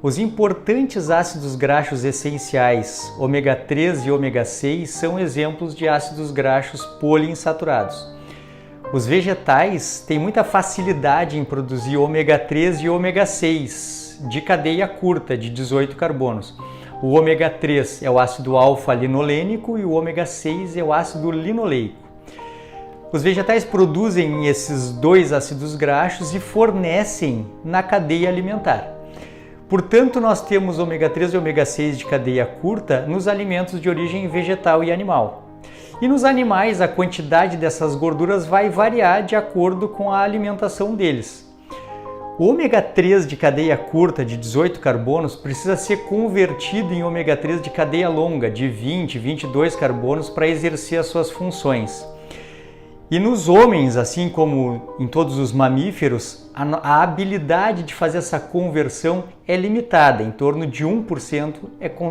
Os importantes ácidos graxos essenciais, ômega 3 e ômega 6, são exemplos de ácidos graxos poliinsaturados. Os vegetais têm muita facilidade em produzir ômega 3 e ômega 6, de cadeia curta, de 18 carbonos. O ômega 3 é o ácido alfa-linolênico e o ômega 6 é o ácido linoleico. Os vegetais produzem esses dois ácidos graxos e fornecem na cadeia alimentar. Portanto, nós temos ômega 3 e ômega 6 de cadeia curta nos alimentos de origem vegetal e animal. E nos animais, a quantidade dessas gorduras vai variar de acordo com a alimentação deles. O ômega 3 de cadeia curta de 18 carbonos precisa ser convertido em ômega 3 de cadeia longa de 20, 22 carbonos para exercer as suas funções. E nos homens, assim como em todos os mamíferos, a habilidade de fazer essa conversão é limitada, em torno de 1%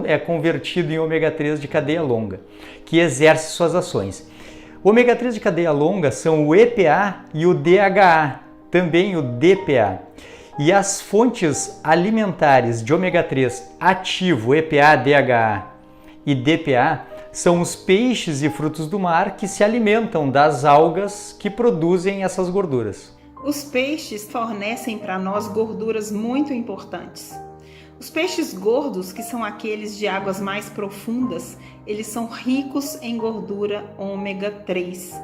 é convertido em ômega 3 de cadeia longa, que exerce suas ações. O ômega 3 de cadeia longa são o EPA e o DHA, também o DPA. E as fontes alimentares de ômega 3 ativo, EPA, DHA e DPA, são os peixes e frutos do mar que se alimentam das algas que produzem essas gorduras. Os peixes fornecem para nós gorduras muito importantes. Os peixes gordos, que são aqueles de águas mais profundas, eles são ricos em gordura ômega 3.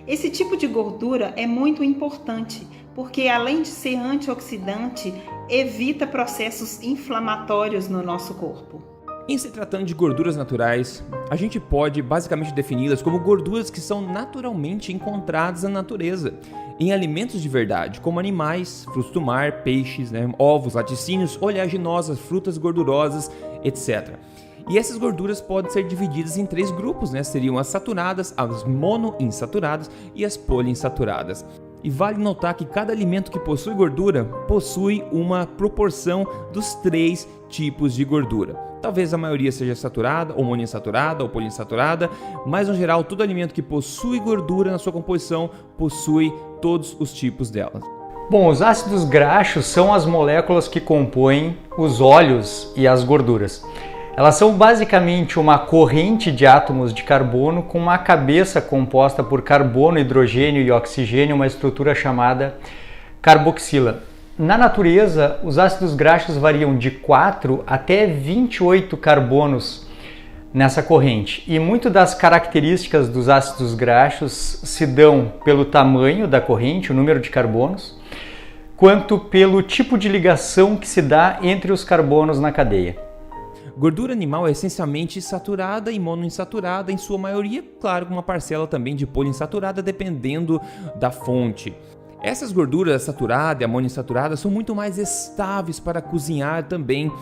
Esse tipo de gordura é muito importante, porque além de ser antioxidante, evita processos inflamatórios no nosso corpo. Em se tratando de gorduras naturais, a gente pode basicamente defini-las como gorduras que são naturalmente encontradas na natureza, em alimentos de verdade, como animais, frutos do mar, peixes, ovos, laticínios, oleaginosas, frutas gordurosas, etc. E essas gorduras podem ser divididas em 3 grupos, seriam as saturadas, as monoinsaturadas e as poliinsaturadas. E vale notar que cada alimento que possui gordura possui uma proporção dos 3 tipos de gordura. Talvez a maioria seja saturada, ou monoinsaturada, ou poliinsaturada, mas no geral todo alimento que possui gordura na sua composição possui todos os tipos delas. Bom, os ácidos graxos são as moléculas que compõem os óleos e as gorduras. Elas são basicamente uma corrente de átomos de carbono com uma cabeça composta por carbono, hidrogênio e oxigênio, uma estrutura chamada carboxila. Na natureza, os ácidos graxos variam de 4 até 28 carbonos nessa corrente. E muito das características dos ácidos graxos se dão pelo tamanho da corrente, o número de carbonos, quanto pelo tipo de ligação que se dá entre os carbonos na cadeia. Gordura animal é essencialmente saturada e monoinsaturada, em sua maioria, claro, com uma parcela também de poliinsaturada, dependendo da fonte. Essas gorduras saturadas e a monoinsaturada são muito mais estáveis para cozinhar também,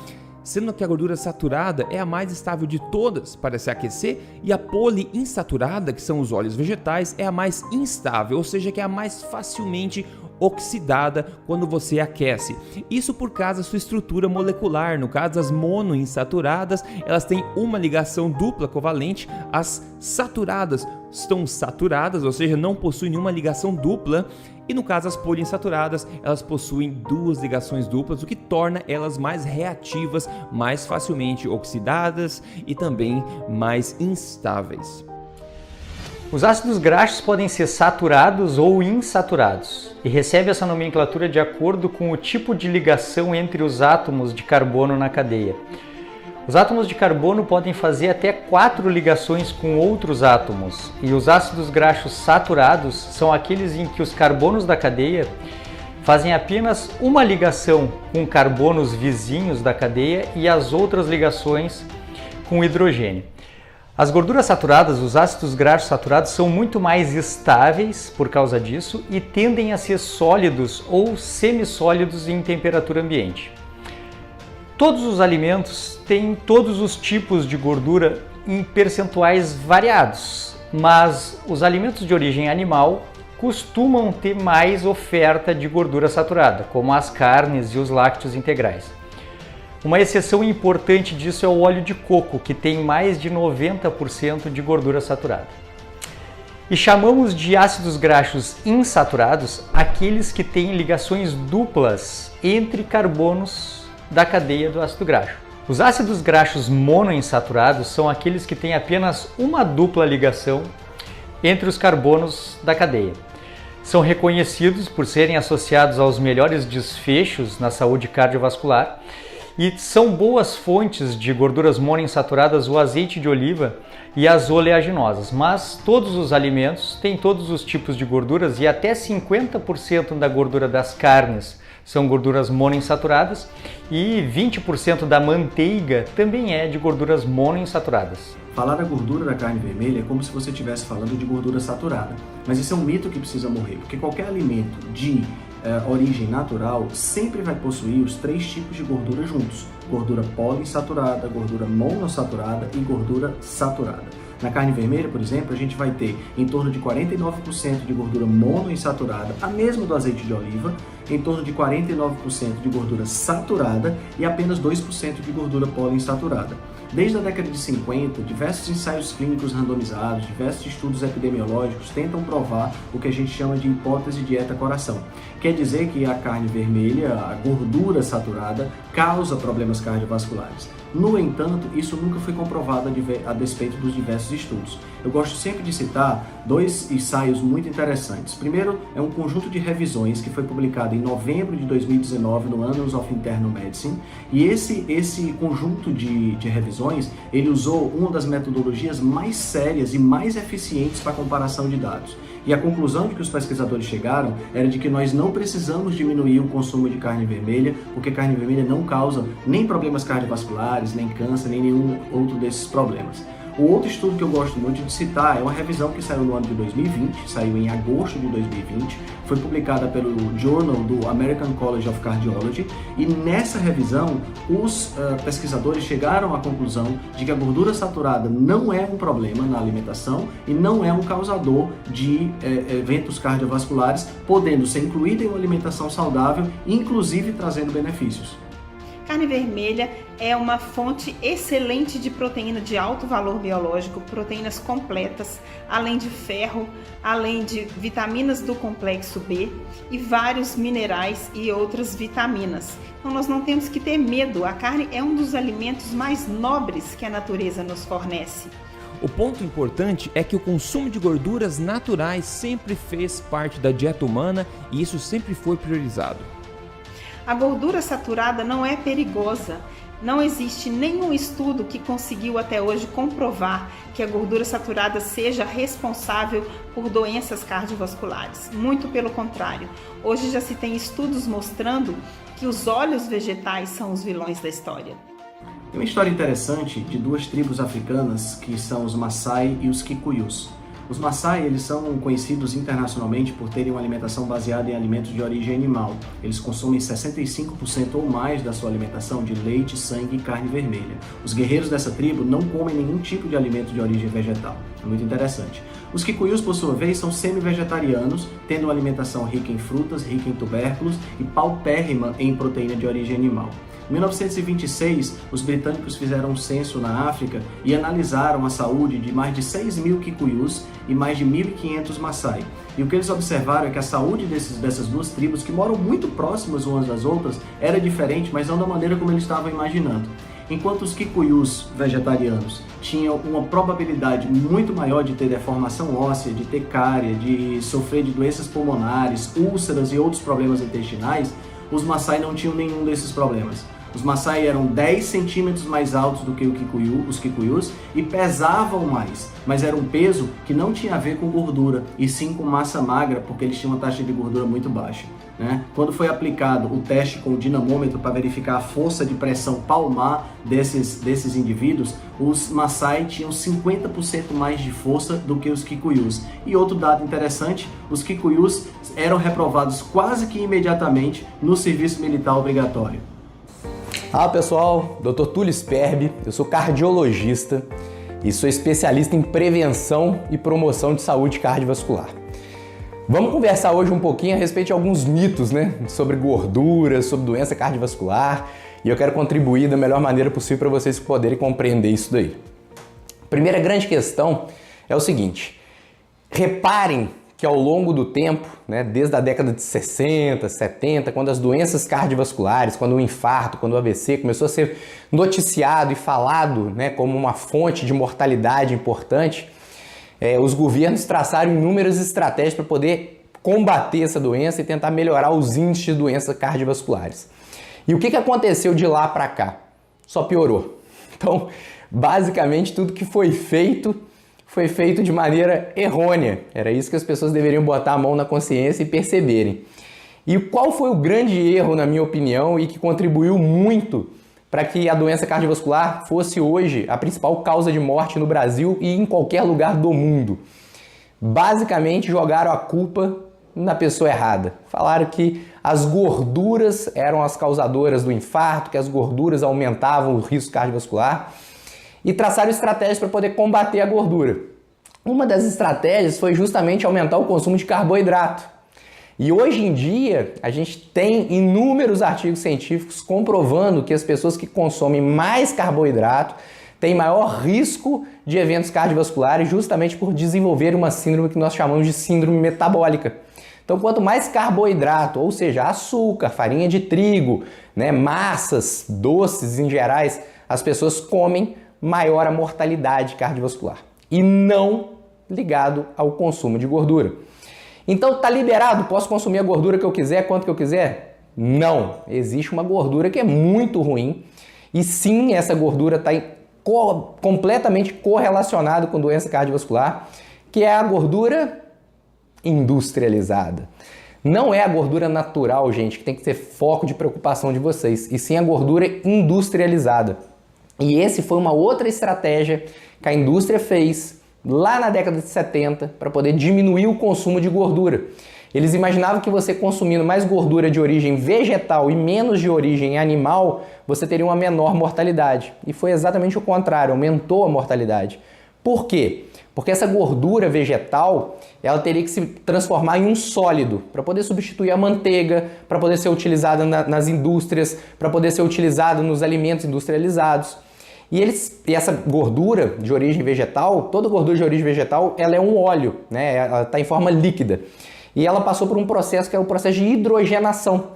sendo que a gordura saturada é a mais estável de todas para se aquecer e a poliinsaturada, que são os óleos vegetais, é a mais instável, ou seja, que é a mais facilmente oxidada quando você aquece. Isso por causa da sua estrutura molecular. No caso das monoinsaturadas, elas têm uma ligação dupla covalente. As saturadas estão saturadas, ou seja, não possuem nenhuma ligação dupla. E no caso das poliinsaturadas, elas possuem 2 ligações duplas, o que torna elas mais reativas, mais facilmente oxidadas e também mais instáveis. Os ácidos graxos podem ser saturados ou insaturados e recebe essa nomenclatura de acordo com o tipo de ligação entre os átomos de carbono na cadeia. Os átomos de carbono podem fazer até 4 ligações com outros átomos, e os ácidos graxos saturados são aqueles em que os carbonos da cadeia fazem apenas uma ligação com carbonos vizinhos da cadeia e as outras ligações com hidrogênio. As gorduras saturadas, os ácidos graxos saturados, são muito mais estáveis por causa disso e tendem a ser sólidos ou semissólidos em temperatura ambiente. Todos os alimentos têm todos os tipos de gordura em percentuais variados, mas os alimentos de origem animal costumam ter mais oferta de gordura saturada, como as carnes e os lácteos integrais. Uma exceção importante disso é o óleo de coco, que tem mais de 90% de gordura saturada. E chamamos de ácidos graxos insaturados aqueles que têm ligações duplas entre carbonos da cadeia do ácido graxo. Os ácidos graxos monoinsaturados são aqueles que têm apenas uma dupla ligação entre os carbonos da cadeia. São reconhecidos por serem associados aos melhores desfechos na saúde cardiovascular e são boas fontes de gorduras monoinsaturadas o azeite de oliva e as oleaginosas, mas todos os alimentos têm todos os tipos de gorduras e até 50% da gordura das carnes são gorduras monoinsaturadas e 20% da manteiga também é de gorduras monoinsaturadas. Falar da gordura da carne vermelha é como se você estivesse falando de gordura saturada, mas isso é um mito que precisa morrer, porque qualquer alimento de origem natural sempre vai possuir os 3 tipos de gordura juntos: gordura poliinsaturada, gordura monossaturada e gordura saturada. Na carne vermelha, por exemplo, a gente vai ter em torno de 49% de gordura monoinsaturada, a mesma do azeite de oliva, em torno de 49% de gordura saturada e apenas 2% de gordura poliinsaturada. Desde a década de 50, diversos ensaios clínicos randomizados, diversos estudos epidemiológicos tentam provar o que a gente chama de hipótese dieta-coração. Quer dizer que a carne vermelha, a gordura saturada, causa problemas cardiovasculares. No entanto, isso nunca foi comprovado a despeito dos diversos estudos. Eu gosto sempre de citar 2 ensaios muito interessantes. Primeiro, é um conjunto de revisões que foi publicado em novembro de 2019 no Annals of Internal Medicine, e esse conjunto de revisões, ele usou uma das metodologias mais sérias e mais eficientes para comparação de dados. E a conclusão de que os pesquisadores chegaram era de que nós não precisamos diminuir o consumo de carne vermelha, porque carne vermelha não causa nem problemas cardiovasculares, nem câncer, nem nenhum outro desses problemas. O outro estudo que eu gosto muito de citar é uma revisão que saiu no ano de 2020, saiu em agosto de 2020, foi publicada pelo Journal do American College of Cardiology, e nessa revisão os pesquisadores chegaram à conclusão de que a gordura saturada não é um problema na alimentação e não é um causador de eventos cardiovasculares, podendo ser incluída em uma alimentação saudável, inclusive trazendo benefícios. Carne vermelha é uma fonte excelente de proteína de alto valor biológico, proteínas completas, além de ferro, além de vitaminas do complexo B e vários minerais e outras vitaminas. Então nós não temos que ter medo, a carne é um dos alimentos mais nobres que a natureza nos fornece. O ponto importante é que o consumo de gorduras naturais sempre fez parte da dieta humana e isso sempre foi priorizado. A gordura saturada não é perigosa. Não existe nenhum estudo que conseguiu até hoje comprovar que a gordura saturada seja responsável por doenças cardiovasculares. Muito pelo contrário. Hoje já se tem estudos mostrando que os óleos vegetais são os vilões da história. Tem uma história interessante de duas tribos africanas que são os Maasai e os Kikuyus. Os Maasai, eles são conhecidos internacionalmente por terem uma alimentação baseada em alimentos de origem animal. Eles consomem 65% ou mais da sua alimentação de leite, sangue e carne vermelha. Os guerreiros dessa tribo não comem nenhum tipo de alimento de origem vegetal. É muito interessante. Os Kikuyus, por sua vez, são semi-vegetarianos, tendo uma alimentação rica em frutas, rica em tubérculos e paupérrima em proteína de origem animal. Em 1926, os britânicos fizeram um censo na África e analisaram a saúde de mais de 6.000 Kikuyus e mais de 1.500 Maasai. E o que eles observaram é que a saúde dessas duas tribos, que moram muito próximas umas das outras, era diferente, mas não da maneira como eles estavam imaginando. Enquanto os Kikuyus vegetarianos tinham uma probabilidade muito maior de ter deformação óssea, de ter cárie, de sofrer de doenças pulmonares, úlceras e outros problemas intestinais, os Maasai não tinham nenhum desses problemas. Os Maasai eram 10 centímetros mais altos do que os Kikuyus e pesavam mais, mas era um peso que não tinha a ver com gordura, e sim com massa magra, porque eles tinham uma taxa de gordura muito baixa. Quando foi aplicado o teste com o dinamômetro para verificar a força de pressão palmar desses indivíduos, os Maasai tinham 50% mais de força do que os Kikuyus. E outro dado interessante, os Kikuyus eram reprovados quase que imediatamente no serviço militar obrigatório. Olá pessoal, Dr. Túlio Sperbi, eu sou cardiologista e sou especialista em prevenção e promoção de saúde cardiovascular. Vamos conversar hoje um pouquinho a respeito de alguns mitos, sobre gordura, sobre doença cardiovascular, e eu quero contribuir da melhor maneira possível para vocês poderem compreender isso daí. A primeira grande questão é o seguinte: reparem que ao longo do tempo, desde a década de 60, 70, quando as doenças cardiovasculares, quando o infarto, quando o AVC começou a ser noticiado e falado como uma fonte de mortalidade importante, os governos traçaram inúmeras estratégias para poder combater essa doença e tentar melhorar os índices de doenças cardiovasculares. E o que aconteceu de lá para cá? Só piorou. Então, basicamente, tudo que foi feito de maneira errônea. Era isso que as pessoas deveriam botar a mão na consciência e perceberem. E qual foi o grande erro, na minha opinião, e que contribuiu muito para que a doença cardiovascular fosse hoje a principal causa de morte no Brasil e em qualquer lugar do mundo? Basicamente, jogaram a culpa na pessoa errada. Falaram que as gorduras eram as causadoras do infarto, que as gorduras aumentavam o risco cardiovascular, e traçaram estratégias para poder combater a gordura. Uma das estratégias foi justamente aumentar o consumo de carboidrato. E hoje em dia, a gente tem inúmeros artigos científicos comprovando que as pessoas que consomem mais carboidrato têm maior risco de eventos cardiovasculares, justamente por desenvolver uma síndrome que nós chamamos de síndrome metabólica. Então, quanto mais carboidrato, ou seja, açúcar, farinha de trigo, massas, doces em gerais, as pessoas comem, maior a mortalidade cardiovascular, e não ligado ao consumo de gordura. Então tá liberado, posso consumir a gordura que eu quiser, quanto que eu quiser? Não, existe uma gordura que é muito ruim, e sim, essa gordura está completamente correlacionada com doença cardiovascular, que é a gordura industrializada. Não é a gordura natural, gente, que tem que ser foco de preocupação de vocês, e sim a gordura industrializada. E esse foi uma outra estratégia que a indústria fez lá na década de 70 para poder diminuir o consumo de gordura. Eles imaginavam que você consumindo mais gordura de origem vegetal e menos de origem animal, você teria uma menor mortalidade. E foi exatamente o contrário, aumentou a mortalidade. Por quê? Porque essa gordura vegetal, ela teria que se transformar em um sólido para poder substituir a manteiga, para poder ser utilizada nas indústrias, para poder ser utilizada nos alimentos industrializados. E essa gordura de origem vegetal, toda gordura de origem vegetal, ela é um óleo, né? Ela está em forma líquida. E ela passou por um processo que é o processo de hidrogenação,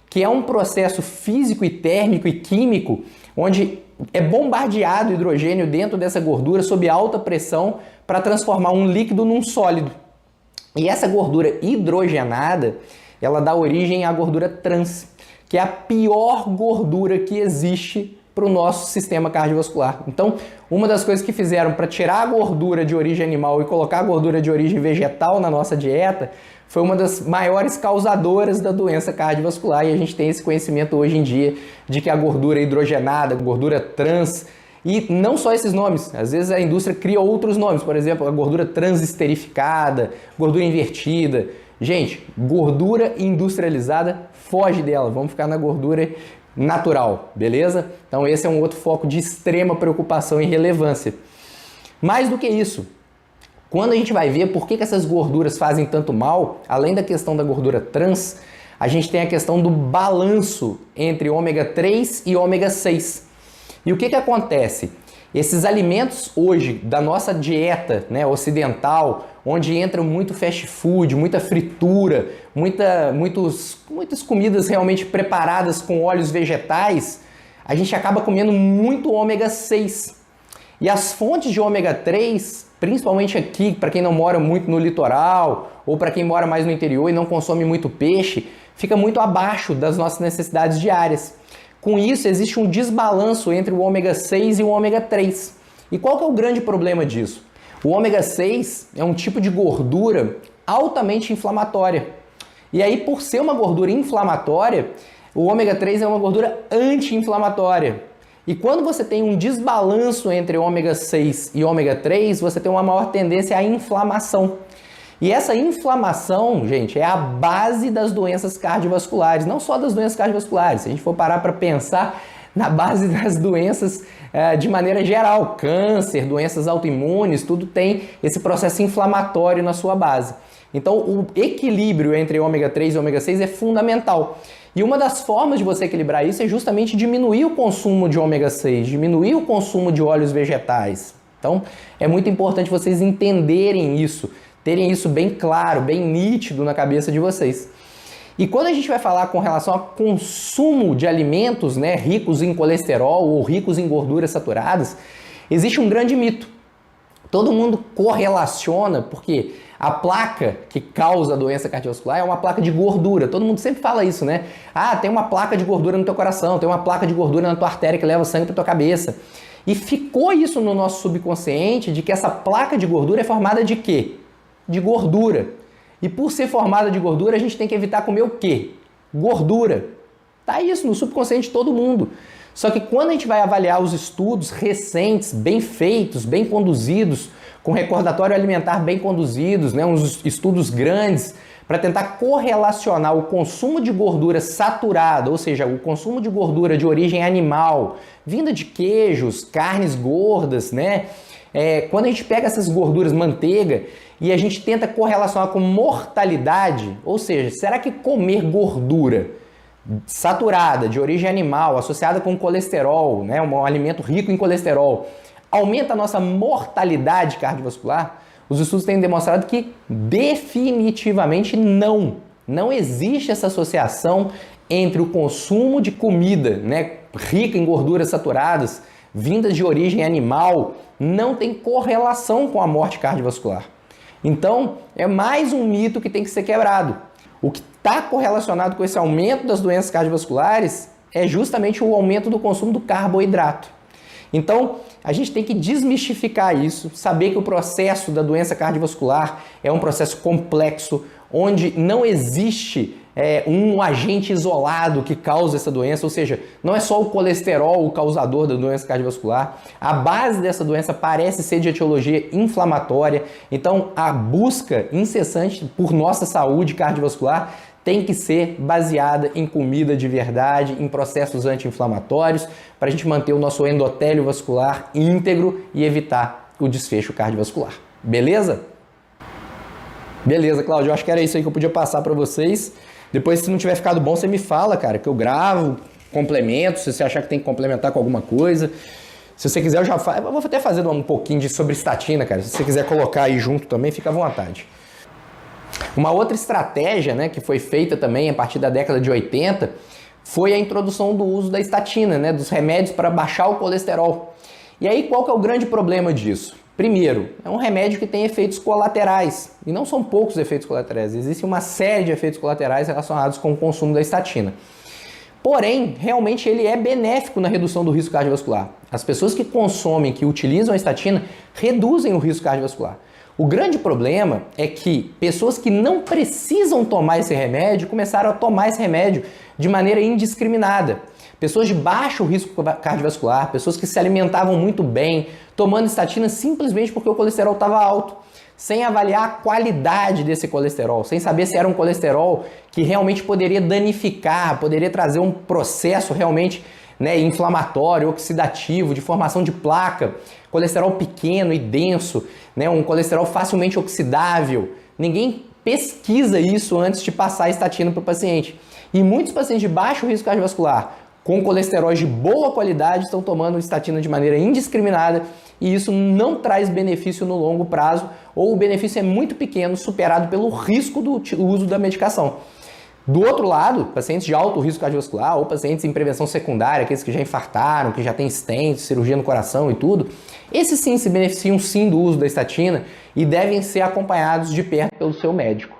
que é um processo físico e térmico e químico, onde é bombardeado hidrogênio dentro dessa gordura sob alta pressão para transformar um líquido num sólido. E essa gordura hidrogenada, ela dá origem à gordura trans, que é a pior gordura que existe para o nosso sistema cardiovascular. Então, uma das coisas que fizeram para tirar a gordura de origem animal e colocar a gordura de origem vegetal na nossa dieta foi uma das maiores causadoras da doença cardiovascular, e a gente tem esse conhecimento hoje em dia de que a gordura hidrogenada, gordura trans, e não só esses nomes, às vezes a indústria cria outros nomes, por exemplo, a gordura transesterificada, gordura invertida. Gente, gordura industrializada, foge dela, vamos ficar na gordura natural, beleza? Então esse é um outro foco de extrema preocupação e relevância. Mais do que isso, quando a gente vai ver por que essas gorduras fazem tanto mal, além da questão da gordura trans, a gente tem a questão do balanço entre ômega 3 e ômega 6. E o que acontece? Esses alimentos hoje da nossa dieta, né, ocidental, onde entra muito fast food, muita fritura, muitas comidas realmente preparadas com óleos vegetais, a gente acaba comendo muito ômega 6. E as fontes de ômega 3, principalmente aqui, para quem não mora muito no litoral, ou para quem mora mais no interior e não consome muito peixe, fica muito abaixo das nossas necessidades diárias. Com isso, existe um desbalanço entre o ômega 6 e o ômega 3. E qual que é o grande problema disso? O ômega 6 é um tipo de gordura altamente inflamatória. E aí, por ser uma gordura inflamatória, o ômega 3 é uma gordura anti-inflamatória. E quando você tem um desbalanço entre ômega 6 e ômega 3, você tem uma maior tendência à inflamação. E essa inflamação, gente, é a base das doenças cardiovasculares, não só das doenças cardiovasculares. Se a gente for parar para pensar na base das doenças de maneira geral, câncer, doenças autoimunes, tudo tem esse processo inflamatório na sua base. Então, o equilíbrio entre ômega 3 e ômega 6 é fundamental. E uma das formas de você equilibrar isso é justamente diminuir o consumo de ômega 6, diminuir o consumo de óleos vegetais. Então, é muito importante vocês entenderem isso, terem isso bem claro, bem nítido na cabeça de vocês. E quando a gente vai falar com relação ao consumo de alimentos, né, ricos em colesterol ou ricos em gorduras saturadas, existe um grande mito. Todo mundo correlaciona, porque a placa que causa a doença cardiovascular é uma placa de gordura. Todo mundo sempre fala isso, né? Ah, tem uma placa de gordura no teu coração, tem uma placa de gordura na tua artéria que leva sangue para tua cabeça. E ficou isso no nosso subconsciente de que essa placa de gordura é formada de quê? De gordura. E por ser formada de gordura, a gente tem que evitar comer o quê? Gordura. Tá isso no subconsciente de todo mundo. Só que quando a gente vai avaliar os estudos recentes, bem feitos, bem conduzidos, com recordatório alimentar bem conduzidos, né, uns estudos grandes, para tentar correlacionar o consumo de gordura saturada, ou seja, o consumo de gordura de origem animal, vinda de queijos, carnes gordas, né? Quando a gente pega essas gorduras, manteiga, e a gente tenta correlacionar com mortalidade, ou seja, será que comer gordura saturada, de origem animal, associada com colesterol, né, um alimento rico em colesterol, aumenta a nossa mortalidade cardiovascular? Os estudos têm demonstrado que definitivamente não. Não existe essa associação entre o consumo de comida, né, rica em gorduras saturadas, vindas de origem animal, não tem correlação com a morte cardiovascular. Então, é mais um mito que tem que ser quebrado. O que está correlacionado com esse aumento das doenças cardiovasculares é justamente o aumento do consumo do carboidrato. Então, a gente tem que desmistificar isso, saber que o processo da doença cardiovascular é um processo complexo, onde não existe um agente isolado que causa essa doença, ou seja, não é só o colesterol o causador da doença cardiovascular. A base dessa doença parece ser de etiologia inflamatória, então a busca incessante por nossa saúde cardiovascular tem que ser baseada em comida de verdade, em processos anti-inflamatórios, para a gente manter o nosso endotélio vascular íntegro e evitar o desfecho cardiovascular. Beleza? Beleza, Cláudio, eu acho que era isso aí que eu podia passar para vocês. Depois, se não tiver ficado bom, você me fala, cara, que eu gravo, complemento, se você achar que tem que complementar com alguma coisa. Se você quiser, eu vou até fazer um pouquinho sobre estatina, cara. Se você quiser colocar aí junto também, fica à vontade. Uma outra estratégia, né, que foi feita também a partir da década de 80 foi a introdução do uso da estatina, né, dos remédios para baixar o colesterol. E aí, qual que é o grande problema disso? Primeiro, é um remédio que tem efeitos colaterais, e não são poucos efeitos colaterais, existe uma série de efeitos colaterais relacionados com o consumo da estatina. Porém, realmente ele é benéfico na redução do risco cardiovascular. As pessoas que consomem, que utilizam a estatina, reduzem o risco cardiovascular. O grande problema é que pessoas que não precisam tomar esse remédio começaram a tomar esse remédio de maneira indiscriminada. Pessoas de baixo risco cardiovascular, pessoas que se alimentavam muito bem, tomando estatina simplesmente porque o colesterol estava alto, sem avaliar a qualidade desse colesterol, sem saber se era um colesterol que realmente poderia danificar, poderia trazer um processo realmente, né, inflamatório, oxidativo, de formação de placa, colesterol pequeno e denso, né, um colesterol facilmente oxidável. Ninguém pesquisa isso antes de passar a estatina para o paciente. E muitos pacientes de baixo risco cardiovascular, com colesteróis de boa qualidade, estão tomando estatina de maneira indiscriminada e isso não traz benefício no longo prazo, ou o benefício é muito pequeno, superado pelo risco do uso da medicação. Do outro lado, pacientes de alto risco cardiovascular ou pacientes em prevenção secundária, aqueles que já infartaram, que já têm stent, cirurgia no coração e tudo, esses sim se beneficiam sim do uso da estatina e devem ser acompanhados de perto pelo seu médico.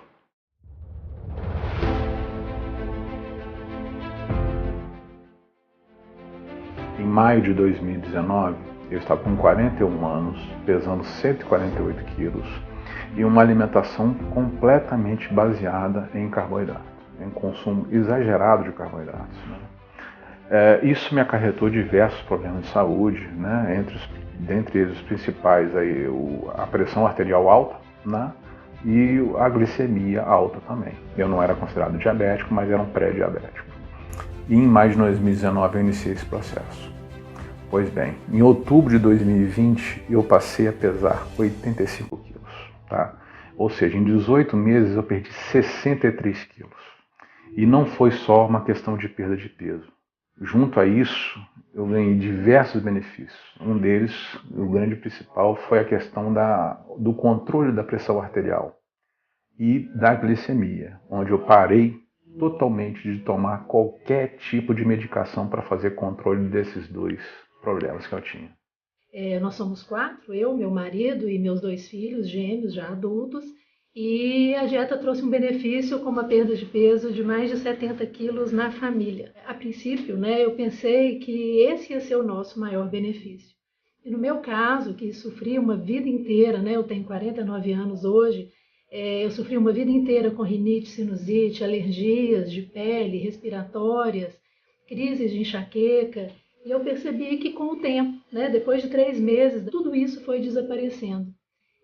Em maio de 2019, eu estava com 41 anos, pesando 148 quilos e uma alimentação completamente baseada em carboidrato, em consumo exagerado de carboidratos. Isso me acarretou diversos problemas de saúde, né? Dentre eles os principais, aí, a pressão arterial alta, né? E a glicemia alta também. Eu não era considerado diabético, mas era um pré-diabético. E em maio de 2019 eu iniciei esse processo. Pois bem, em outubro de 2020 eu passei a pesar 85 quilos, tá? Ou seja, em 18 meses eu perdi 63 quilos. E não foi só uma questão de perda de peso. Junto a isso, eu ganhei diversos benefícios. Um deles, o grande principal, foi a questão do controle da pressão arterial e da glicemia, onde eu parei totalmente de tomar qualquer tipo de medicação para fazer controle desses dois problemas que eu tinha. Nós somos 4, eu, meu marido e meus 2 filhos gêmeos já adultos, e a dieta trouxe um benefício como a perda de peso de mais de 70 quilos na família. A princípio, né, eu pensei que esse ia ser o nosso maior benefício. E no meu caso, que sofri uma vida inteira, né, eu tenho 49 anos hoje, eu sofri uma vida inteira com rinite, sinusite, alergias de pele, respiratórias, crises de enxaqueca, e eu percebi que com o tempo, né, depois de 3 meses, tudo isso foi desaparecendo.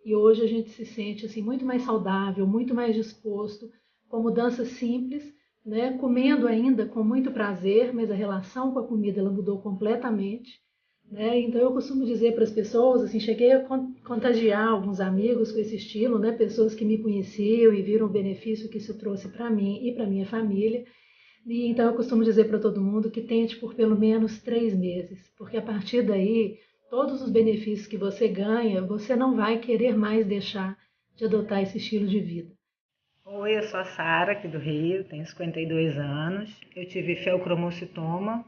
E hoje a gente se sente assim, muito mais saudável, muito mais disposto, com mudanças simples, né, comendo ainda com muito prazer, mas a relação com a comida ela mudou completamente. Né? Então eu costumo dizer para as pessoas, assim, cheguei a contagiar alguns amigos com esse estilo, né? Pessoas que me conheciam e viram o benefício que isso trouxe para mim e para minha família. E então eu costumo dizer para todo mundo que tente por pelo menos 3 meses, porque a partir daí, todos os benefícios que você ganha, você não vai querer mais deixar de adotar esse estilo de vida. Oi, eu sou a Sara, aqui do Rio, tenho 52 anos. Eu tive feocromocitoma,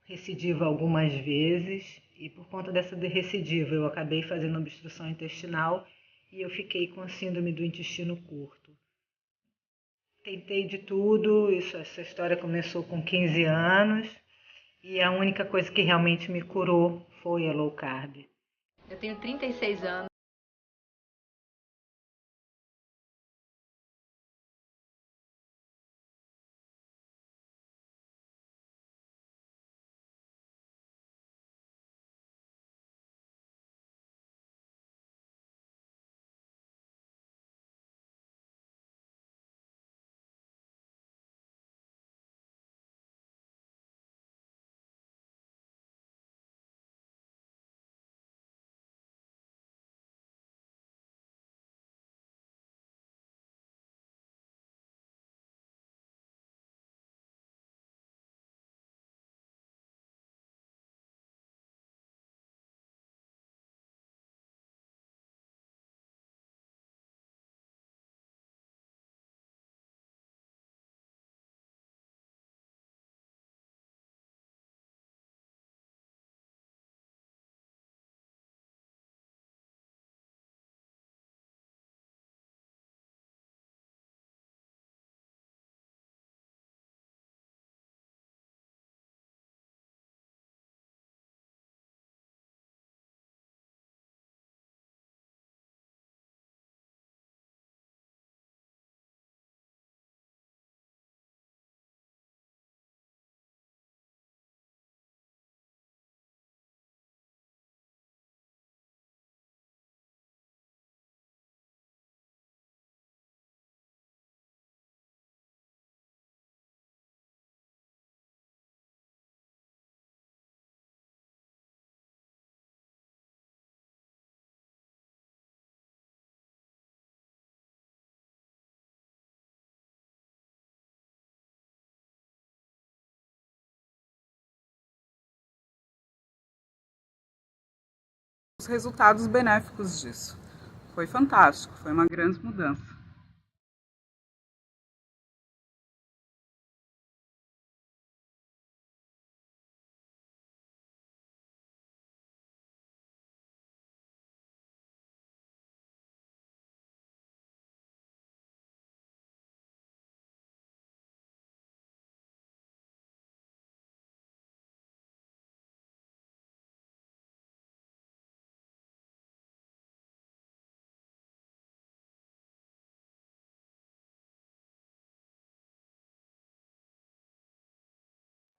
recidiva algumas vezes, e por conta dessa recidiva eu acabei fazendo obstrução intestinal e eu fiquei com a síndrome do intestino curto. Tentei de tudo, essa história começou com 15 anos e a única coisa que realmente me curou foi a low carb. Eu tenho 36 anos. resultados benéficos disso. Foi fantástico, foi uma grande mudança.